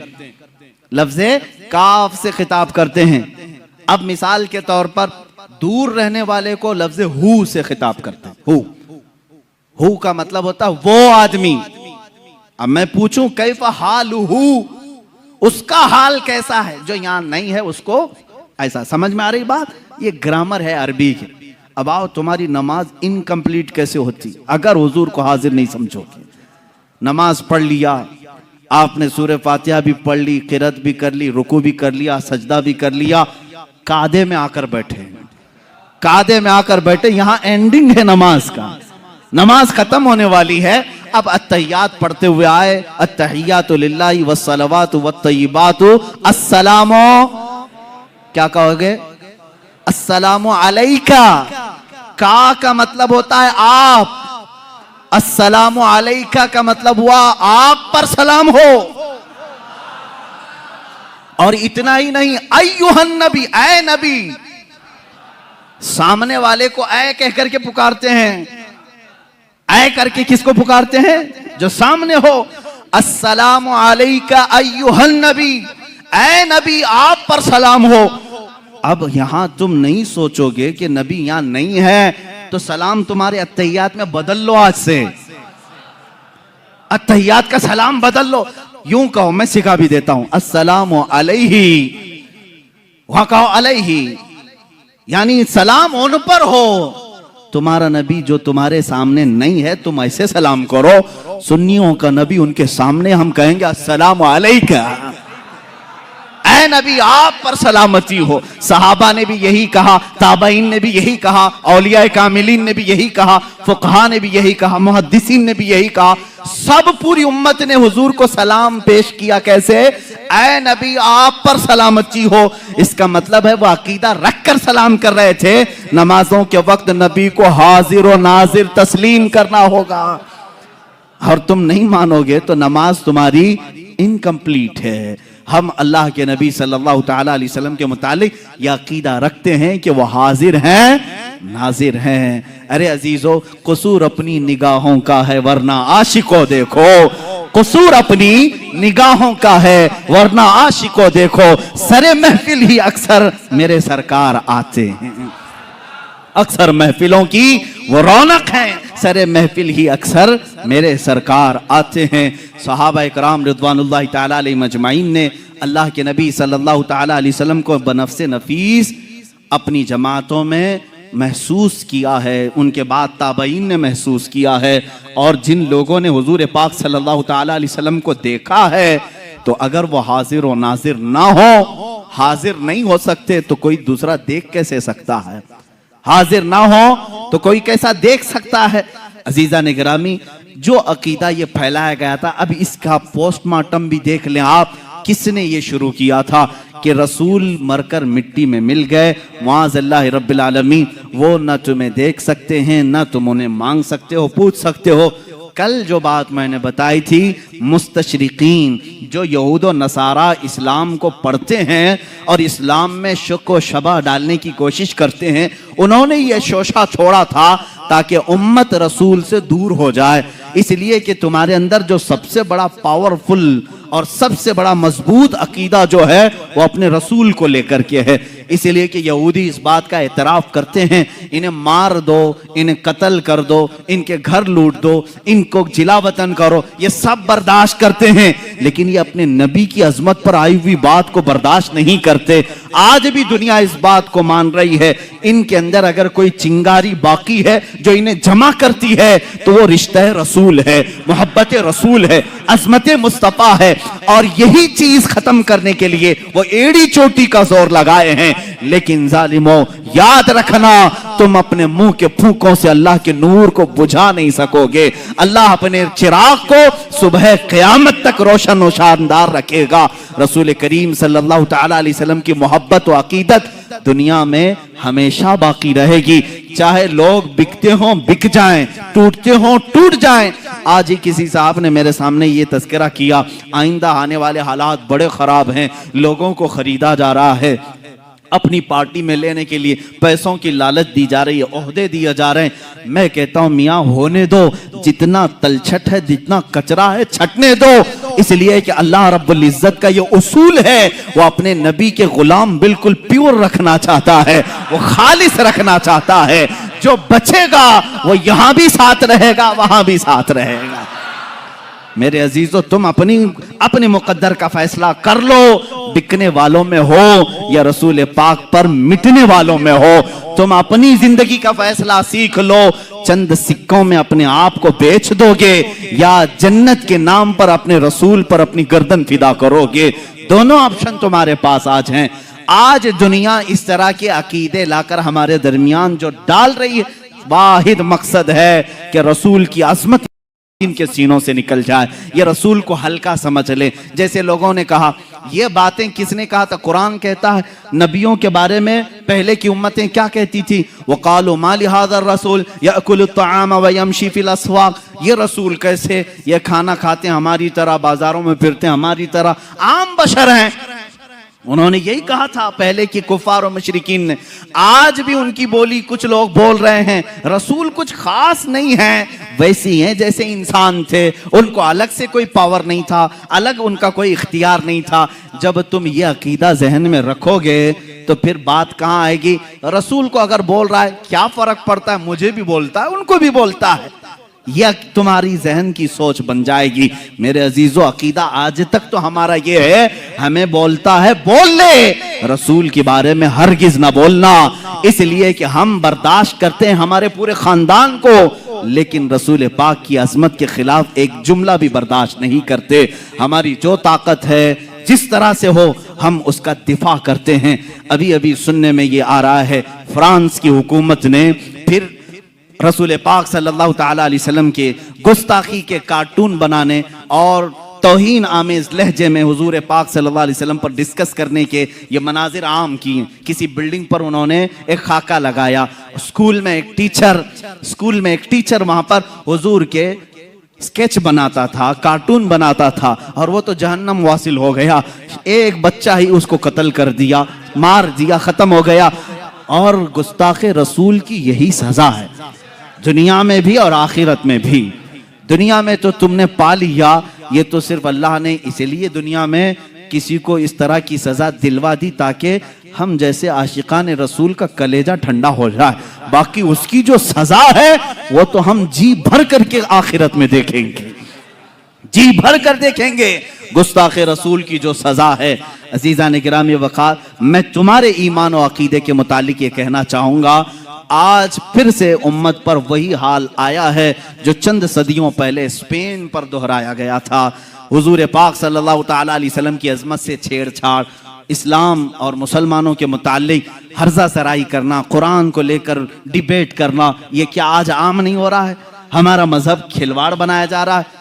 S1: लफ्ज़े काफ से खिताब करते हैं। अब मिसाल के तौर पर दूर रहने वाले को लफ्ज़े हु से खिताब करते हैं। हु का मतलब होता है वो आदमी। अब मैं पूछूं कैफा हालुहु, उसका हाल कैसा है, जो यहां नहीं है उसको ऐसा। समझ में आ रही बात? ये ग्रामर है अरबी की। अब आओ, तुम्हारी नमाज इनकम्प्लीट कैसे होती अगर हुजूर को हाजिर नहीं समझोगे? नमाज पढ़ लिया आपने, सूरह फातिहा भी पढ़ ली, किरत भी कर ली, रुकू भी कर लिया, सजदा भी कर लिया, कादे में आकर बैठे, कादे में आकर बैठे, यहां एंडिंग है नमाज का, नमाज खत्म होने वाली है। अब अत्तहियात पढ़ते हुए आए, अत्तहियातु लिल्लाहि वस्सलावातु वत्तय्यिबातु अस्सलामु, क्या कहोगे? अस्सलामु अलैका। का मतलब होता है आप, अस्सलामु अलैका का मतलब हुआ आप पर सलाम हो। और इतना ही नहीं, अय्युहन नबी, ऐ नबी। सामने वाले को ऐ कह करके पुकारते हैं। ऐ करके किसको पुकारते हैं? जो सामने हो। अस्सलामु अलैका अय्युहन नबी, ऐ नबी आप पर सलाम हो। अब यहां तुम नहीं सोचोगे कि नबी यहां नहीं है तो सलाम तुम्हारे अत्तहियात में बदल लो। आज से अत्तहियात का सलाम बदल लो। यूं कहो, मैं सिखा भी देता हूं, अस्सलामु अलैहि, वहां कहो अलैहि, यानी सलाम उन पर हो। तुम्हारा नबी जो तुम्हारे सामने नहीं है तुम ऐसे सलाम करो। सुन्नियों का नबी, उनके सामने हम कहेंगे अस्सलामु अलैका, ऐ नबी आप पर सलामती हो। सहाबा ने भी यही कहा, ताबईन ने भी यही कहा, औलिया कामिलीन ने भी यही कहा, फुकहा ने भी यही कहा, मुहद्दिसीन ने भी यही कहा। सब पूरी उम्मत ने हुजूर को सलाम पेश किया। कैसे? ऐ नबी आप पर सलामती हो। इसका मतलब है वो अकीदा रख कर सलाम कर रहे थे। नमाजों के वक्त नबी को हाजिर और नाजिर तस्लीम करना होगा। और तुम नहीं मानोगे तो नमाज तुम्हारी इनकम्प्लीट है। हम अल्लाह के नबी सल्लल्लाहु तआला अलैहि वसल्लम के मुतालिक यह अकीदा रखते हैं कि वह हाजिर हैं, नाजिर हैं। अरे अजीजों, कसूर अपनी निगाहों का है, वरना आशिको देखो
S2: कसूर अपनी निगाहों का है, वरना आशिको देखो सरे महफिल ही अक्सर मेरे सरकार आते हैं। अक्सर महफिलों की वो रौनक है, सरे महफिल ही अक्सर मेरे सरकार आते हैं। सहाबा इकराम रिदवानुल्लाहि ताला अलैहिम अजमाइन ने अल्लाह के नबी सल्लल्लाहु ताला अलैहि वसल्लम को बनफ्से नफीस अपनी जमातों में महसूस किया है, उनके बाद ताबईन ने महसूस किया है, और जिन लोगों ने हुजूर पाक सल्लल्लाहु ताला अलैहि वसल्लम को देखा है, तो अगर वो हाजिर और नाजिर ना हो, हाजिर नहीं हो सकते तो कोई दूसरा देख कैसे सकता है? हाजिर ना हो तो कोई कैसा देख सकता है? अजीजा ने गिरामी, जो अकीदा ये फैलाया गया था, अब इसका पोस्टमार्टम भी देख लें आप, किसने ये शुरू किया था कि रसूल मरकर मिट्टी में मिल गए, मुआज़ल्लाह रब्बिल आलमीन, वो न तुम्हें देख सकते हैं, न तुम उन्हें मांग सकते हो, पूछ सकते हो। कल जो बात मैंने बताई थी, मुस्तशरिकीन जो यहूद और नसारा इस्लाम को पढ़ते हैं और इस्लाम में शक व शबह डालने की कोशिश करते हैं, उन्होंने ये शोशा छोड़ा था ताकि उम्मत रसूल से दूर हो जाए, इसलिए कि तुम्हारे अंदर जो सबसे बड़ा पावरफुल और सबसे बड़ा मजबूत अकीदा जो है वो अपने रसूल को लेकर के है। इसलिए कि यहूदी इस बात का एतराफ़ करते हैं, इन्हें मार दो, इन्हें कत्ल कर दो, इनके घर लूट दो, इनको जिला वतन करो, ये सब बर्दाश्त करते हैं, लेकिन ये अपने नबी की अजमत पर आई हुई बात को बर्दाश्त नहीं करते। आज भी दुनिया इस बात को मान रही है, इनके अंदर अगर कोई चिंगारी बाकी है जो इन्हें जमा करती है तो वो रिश्ता रसूल है, मोहब्बत रसूल है, अजमत मुस्तफ़ा है, और यही चीज खत्म करने के लिए वो एड़ी चोटी का जोर लगाए हैं। लेकिन जालिमों, याद रखना, तुम अपने मुंह के फूंकों से अल्लाह के नूर को बुझा नहीं सकोगे। अल्लाह अपने चिराग को सुबह क़यामत तक रोशन और शानदार रखेगा। रसूल करीम सल्लल्लाहु ताला अलैहि वसल्लम की मोहब्बत और अकीदत दुनिया में हमेशा बाकी रहेगी, चाहे लोग बिकते हों बिक जाएं, टूटते हों टूट जाएं। आज ही किसी साहब ने मेरे सामने ये तज़किरा किया, आइंदा आने वाले हालात बड़े ख़राब हैं, लोगों को ख़रीदा जा रहा है, अपनी पार्टी में लेने के लिए पैसों की लालच दी जा रही है, ओहदे दिए जा रहे हैं। मैं कहता हूं मियाँ होने दो, जितना तलछट है, जितना कचरा है, छटने दो, इसलिए कि अल्लाह रब्बुल इज्जत का ये उसूल है, वो अपने नबी के गुलाम बिल्कुल प्योर रखना चाहता है, वो खालिस रखना चाहता है। जो बचेगा वो यहां भी साथ रहेगा, वहां भी साथ रहेगा। मेरे अजीजों, तुम अपने मुकद्दर का फैसला कर लो, बिकने वालों में हो या रसूल पाक पर मिटने वालों में हो। तुम अपनी जिंदगी का फैसला सीख लो, चंद सिक्कों में अपने आप को बेच दोगे या जन्नत के नाम पर अपने रसूल पर अपनी गर्दन फिदा करोगे। दोनों ऑप्शन तुम्हारे पास आज हैं। आज दुनिया इस तरह के अकीदे लाकर हमारे दरमियान जो डाल रही है, वाहिद मकसद है कि रसूल की अज़मत इनके सीनों से निकल जाए, ये रसूल को हल्का समझ ले। जैसे लोगों ने कहा, ये बातें किसने कहा था? कुरान कहता है नबियों के बारे में पहले की उम्मतें क्या कहती थी? वक़ालू मा लिहाज़ा रसूल याकुलु त्तआम व यमशी फिल अस्वाक़, ये रसूल कैसे ये खाना खाते हैं हमारी तरह, बाजारों में फिरते हैं हमारी तरह, आम बशर हैं। उन्होंने यही कहा था पहले की कुफार और मुशरिकीन ने। आज भी उनकी बोली कुछ लोग बोल रहे हैं, रसूल कुछ खास नहीं है, वैसे ही हैं जैसे इंसान थे, उनको अलग से कोई पावर नहीं था, अलग उनका कोई इख्तियार नहीं था। जब तुम ये अकीदा जहन में रखोगे तो फिर बात कहाँ आएगी? रसूल को अगर बोल रहा है क्या फर्क पड़ता है, मुझे भी बोलता है उनको भी बोलता है, यह तुम्हारी जहन की सोच बन जाएगी। मेरे अजीजों, अकीदा आज तक तो हमारा ये है, हमें बोलता है बोल ले, रसूल के बारे में हरगिज ना बोलना, इसलिए कि हम बर्दाश्त करते हैं हमारे पूरे खानदान को, लेकिन रसूल पाक की अजमत के खिलाफ एक जुमला भी बर्दाश्त नहीं करते। हमारी जो ताकत है, जिस तरह से हो, हम उसका दिफा करते हैं। अभी अभी सुनने में ये आ रहा है, फ्रांस की हुकूमत ने फिर रसूल पाक सल्लल्लाहु ताला अलैहि वसल्लम के गुस्ताखी के कार्टून बनाने और तौहीन आमेज लहजे में हुजूर पाक सल्लल्लाहु अलैहि वसल्लम पर डिस्कस करने के ये मनाजिर आम किए। किसी बिल्डिंग पर उन्होंने एक खाका लगाया, स्कूल में एक टीचर वहां पर हुजूर के स्केच बनाता था, कार्टून बनाता था, और वो तो जहन्नम वासिल हो गया। एक बच्चा ही उसको कत्ल कर दिया, मार दिया, खत्म हो गया। और गुस्ताखे रसूल की यही सजा है, दुनिया में भी और आखिरत में भी। दुनिया में तो तुमने पा लिया, ये तो सिर्फ अल्लाह ने इसलिए दुनिया में किसी को इस तरह की सजा दिलवा दी ताकि हम जैसे आशिकान रसूल का कलेजा ठंडा हो जाए। बाकी उसकी जो सजा है वो तो हम जी भर करके आखिरत में देखेंगे, जी भर कर देखेंगे। गुस्ताख रसूल की जो सजा है, अजीज़ान गिरामी वक़ार, मैं तुम्हारे ईमान और अकीदे के मुतालिक ये कहना चाहूंगा, आज फिर से उम्मत पर वही हाल आया है जो चंद सदियों पहले स्पेन पर दोहराया गया था। हुजूर पाक सल्लल्लाहु तआला अलैहि वसल्लम की अजमत से छेड़छाड़, इस्लाम और मुसलमानों के मुताल्लिक हर्जा सराई करना, कुरान को लेकर डिबेट करना, ये क्या आज आम नहीं हो रहा है? हमारा मजहब खिलवाड़ बनाया जा रहा है।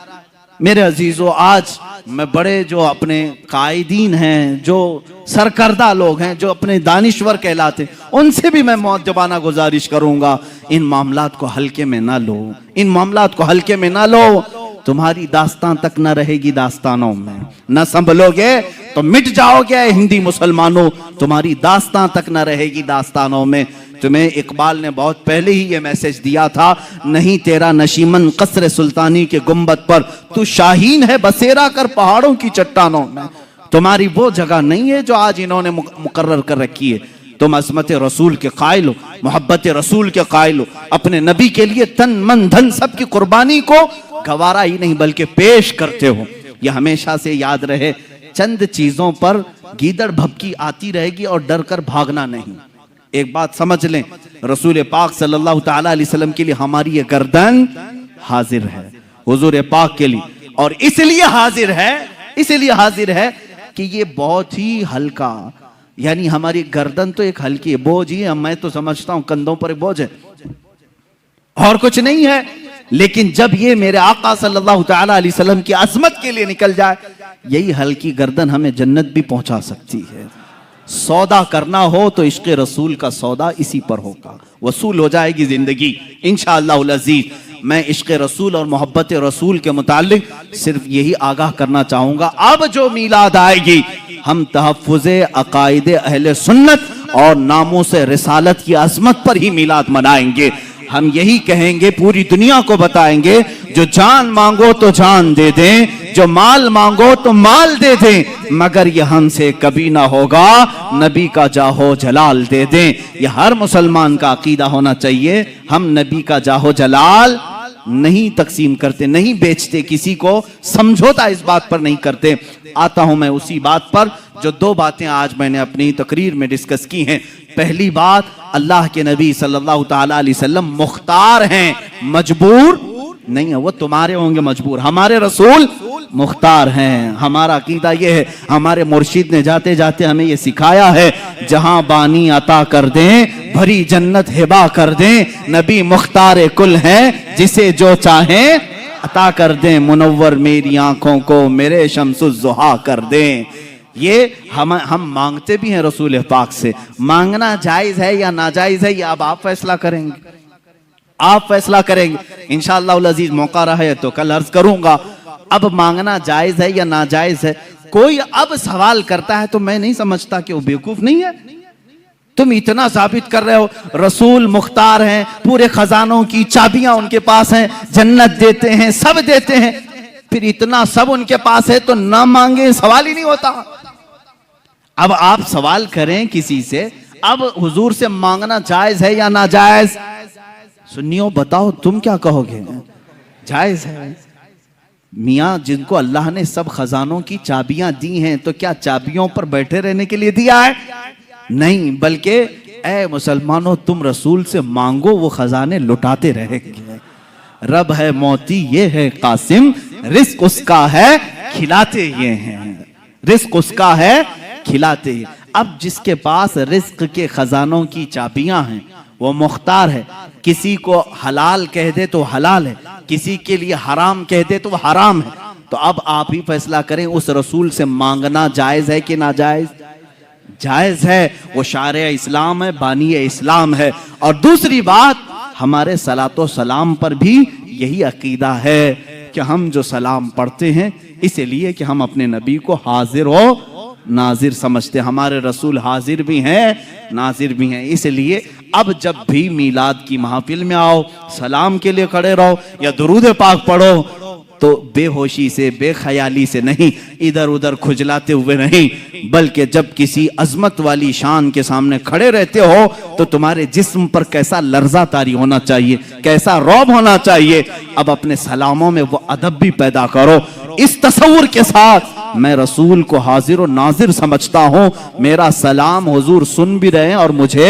S2: मेरे अजीजों, आज मैं बड़े जो अपने कायदीन हैं, जो सरकर्दा लोग हैं, जो अपने दानिश्वर कहलाते, उनसे भी मैं मुअद्दबाना गुजारिश करूंगा, इन मामलात को हल्के में ना लो, इन मामलात को हल्के में ना लो। तुम्हारी दास्तान तक न रहेगी दास्तानों में, न संभलोगे तो मिट जाओगे हिंदी मुसलमानों, तुम्हारी दास्तान तक न रहेगी दास्तानों में। तुम्हें इकबाल ने बहुत पहले ही ये मैसेज दिया था, नहीं तेरा नशीमन कसर सुल्तानी के गुंबद पर, तू शाहीन है बसेरा कर पहाड़ों की चट्टानों में। तुम्हारी वो जगह नहीं है जो आज इन्होंने मुकर्रर कर रखी है। तुम अज़मत रसूल के कायल हो, मोहब्बत रसूल के कायल हो, अपने नबी के लिए तन मन धन सब की कुर्बानी को गवारा ही नहीं बल्कि पेश करते हो। यह हमेशा से याद रहे, चंद चीजों पर गीदड़ भभकी आती रहेगी और डर कर भागना नहीं। एक बात समझ लें, रसूल पाक सल्लल्लाहु तआला अलैहि वसल्लम के लिए हमारी ये गर्दन हाजिर है हुजूर पाक के लिए, और इसलिए हाजिर है कि ये बहुत ही हल्का, यानी हमारी गर्दन तो एक हल्की बोझ ही है। मैं तो समझता हूं कंधों पर बोझ है और कुछ नहीं है, लेकिन जब ये मेरे आका सल्लल्लाहु तआला अलैहि वसल्लम की अज़मत के लिए निकल जाए, यही हल्की गर्दन हमें जन्नत भी पहुंचा सकती है। सौदा करना हो तो इश्क़ रसूल का सौदा इसी पर होगा, वसूल हो जाएगी जिंदगी इंशाअल्लाह अज़ीज़। मैं इश्क़ रसूल और मोहब्बत रसूल के मुतालिक सिर्फ यही आगाह करना चाहूंगा, अब जो मीलाद आएगी हम तहफ़्फ़ुज़े अक़ाइदे अहले सुन्नत और नामूस रिसालत की अज़मत पर ही मीलाद मनाएंगे। हम यही कहेंगे, पूरी दुनिया को बताएंगे, जो जान मांगो तो जान दे दें, जो माल मांगो तो माल दे दें, मगर यह हमसे कभी ना होगा नबी का जाहो जलाल दे दें। यह हर मुसलमान का अकीदा होना चाहिए। हम नबी का जाहो जलाल नहीं तकसीम करते, नहीं बेचते, किसी को समझौता इस बात पर नहीं करते। आता हूं मैं उसी बात पर जो दो बातें आज मैंने अपनी तकरीर में डिस्कस की हैं। पहली बात, अल्लाह के नबी सल्लल्लाहु तआला अलैहि वसल्लम मुख्तार हैं, मजबूर नहीं है। वो तुम्हारे होंगे मजबूर, हमारे रसूल मुख्तार हैं। हमारा अकीदा ये है, हमारे मुर्शिद ने जाते जाते हमें ये सिखाया है, जहां बानी अता कर दें, भरी जन्नत हिबा कर दें, नबी मुख्तार कुल हैं, जिसे जो चाहें अता कर दें, मुनव्वर मेरी आंखों को मेरे शम्सुज़्ज़ुहा कर दें। ये हम मांगते भी हैं रसूल पाक से। मांगना जायज है या नाजायज है, ये अब आप फैसला करेंगे, आप फैसला करेंगे इंशाअल्लाह अज़ीज़। मौका रहा है तो कल अर्ज करूंगा, अब मांगना जायज है या नाजायज है। कोई अब सवाल करता है तो मैं नहीं समझता कि वो बेवकूफ नहीं है। तुम इतना साबित कर रहे हो, रसूल मुख्तार हैं, पूरे खजानों की चाबियां उनके पास हैं, जन्नत देते हैं, सब देते हैं, फिर इतना सब उनके पास है तो ना मांगे, सवाल ही नहीं होता। अब आप सवाल करें किसी से, अब हुजूर से मांगना जायज है या नाजायज? सुन्नियों बताओ तुम क्या कहोगे? जायज है। मियाँ जिनको अल्लाह ने सब खजानों की चाबियां दी हैं, तो क्या चाबियों पर बैठे रहने के लिए दिया है? नहीं, बल्कि ऐ मुसलमानों तुम रसूल से मांगो, वो खजाने लुटाते रहेंगे। रब है मोती ये है कासिम, रिस्क उसका है खिलाते ये हैं, रिस्क उसका है खिलाते ये। अब जिसके पास रिस्क के खजानों की चाबियां हैं वो मुख्तार है। किसी को हलाल कह दे तो हलाल है, किसी के लिए हराम कह दे तो हराम है। तो अब आप ही फैसला करें, उस रसूल से मांगना जायज है कि नाजायज? जायज है। वो शारे इस्लाम है, बानी इस्लाम है। और दूसरी बात, हमारे सलातो सलाम पर भी यही अकीदा है कि हम जो सलाम पढ़ते हैं इसलिए कि हम अपने नबी को हाजिर हो नाजिर समझते। हमारे रसूल हाजिर भी हैं, नाजिर भी हैं। इसलिए अब जब भी मीलाद की महफिल में आओ, सलाम के लिए खड़े रहो या दुरूद पाक पढ़ो, तो बेहोशी से, बेख्याली से नहीं, इधर उधर खुजलाते हुए नहीं, बल्कि जब किसी अजमत वाली शान के सामने खड़े रहते हो तो तुम्हारे जिस्म पर कैसा लर्जा तारी होना चाहिए, कैसा रौब होना चाहिए। अब अपने सलामों में वो अदब भी पैदा करो, इस तसव्वुर के साथ मैं रसूल को हाजिर और नाजिर समझता हूं, मेरा सलाम हुजूर सुन भी रहे हैं और मुझे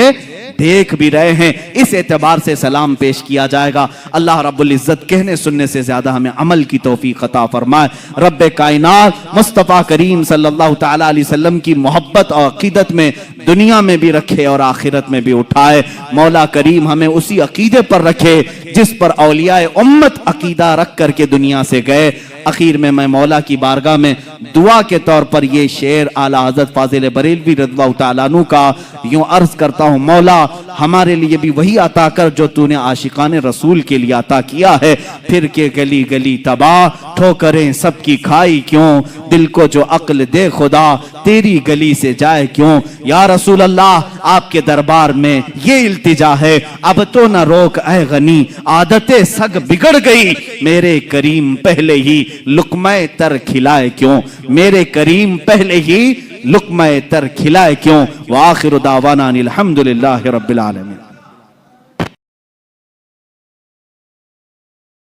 S2: देख भी रहे हैं, इस एतबार से सलाम पेश किया जाएगा। अल्लाह रब्बुल इज्जत कहने सुनने से ज्यादा हमें अमल की तौफीक अता फरमाए। रब्बे कायनात मुस्तफ़ा करीम सल्लल्लाहु तआला अलैहि वसल्लम की मोहब्बत और अकीदत में दुनिया में भी रखे और आखिरत में भी उठाए। मौला करीम हमें उसी अकीदे पर रखे जिस पर औलियाए उम्मत अकीदा रख करके दुनिया से गए। आखिर में मैं मौला की बारगाह में दुआ के तौर पर ये शेर आला हज़रत फाजिल बरेलवी रज़ियल्लाहु तआला अन्हु का यूं अर्ज करता हूँ, मौला हमारे लिए भी वही अता कर जो तूने आशिकाने रसूल के लिए अता किया है। फिर के गली गली तबाह, ठोकरें सबकी खाई क्यों, दिल को जो अक्ल दे खुदा तेरी गली से जाए क्यों। या रसूल अल्लाह, आपके दरबार में ये इल्तिजा है, अब तो न रोक ऐ गनी, आदतें सग बिगड़ गई, मेरे करीम पहले ही लुक़्मा-ए तर खिलाए क्यों, मेरे करीम पहले ही लुक़्मा-ए तर खिलाए क्यों। व आखिरु दावाना अनिल हम्दुलिल्लाहि रब्बिल आलमीन।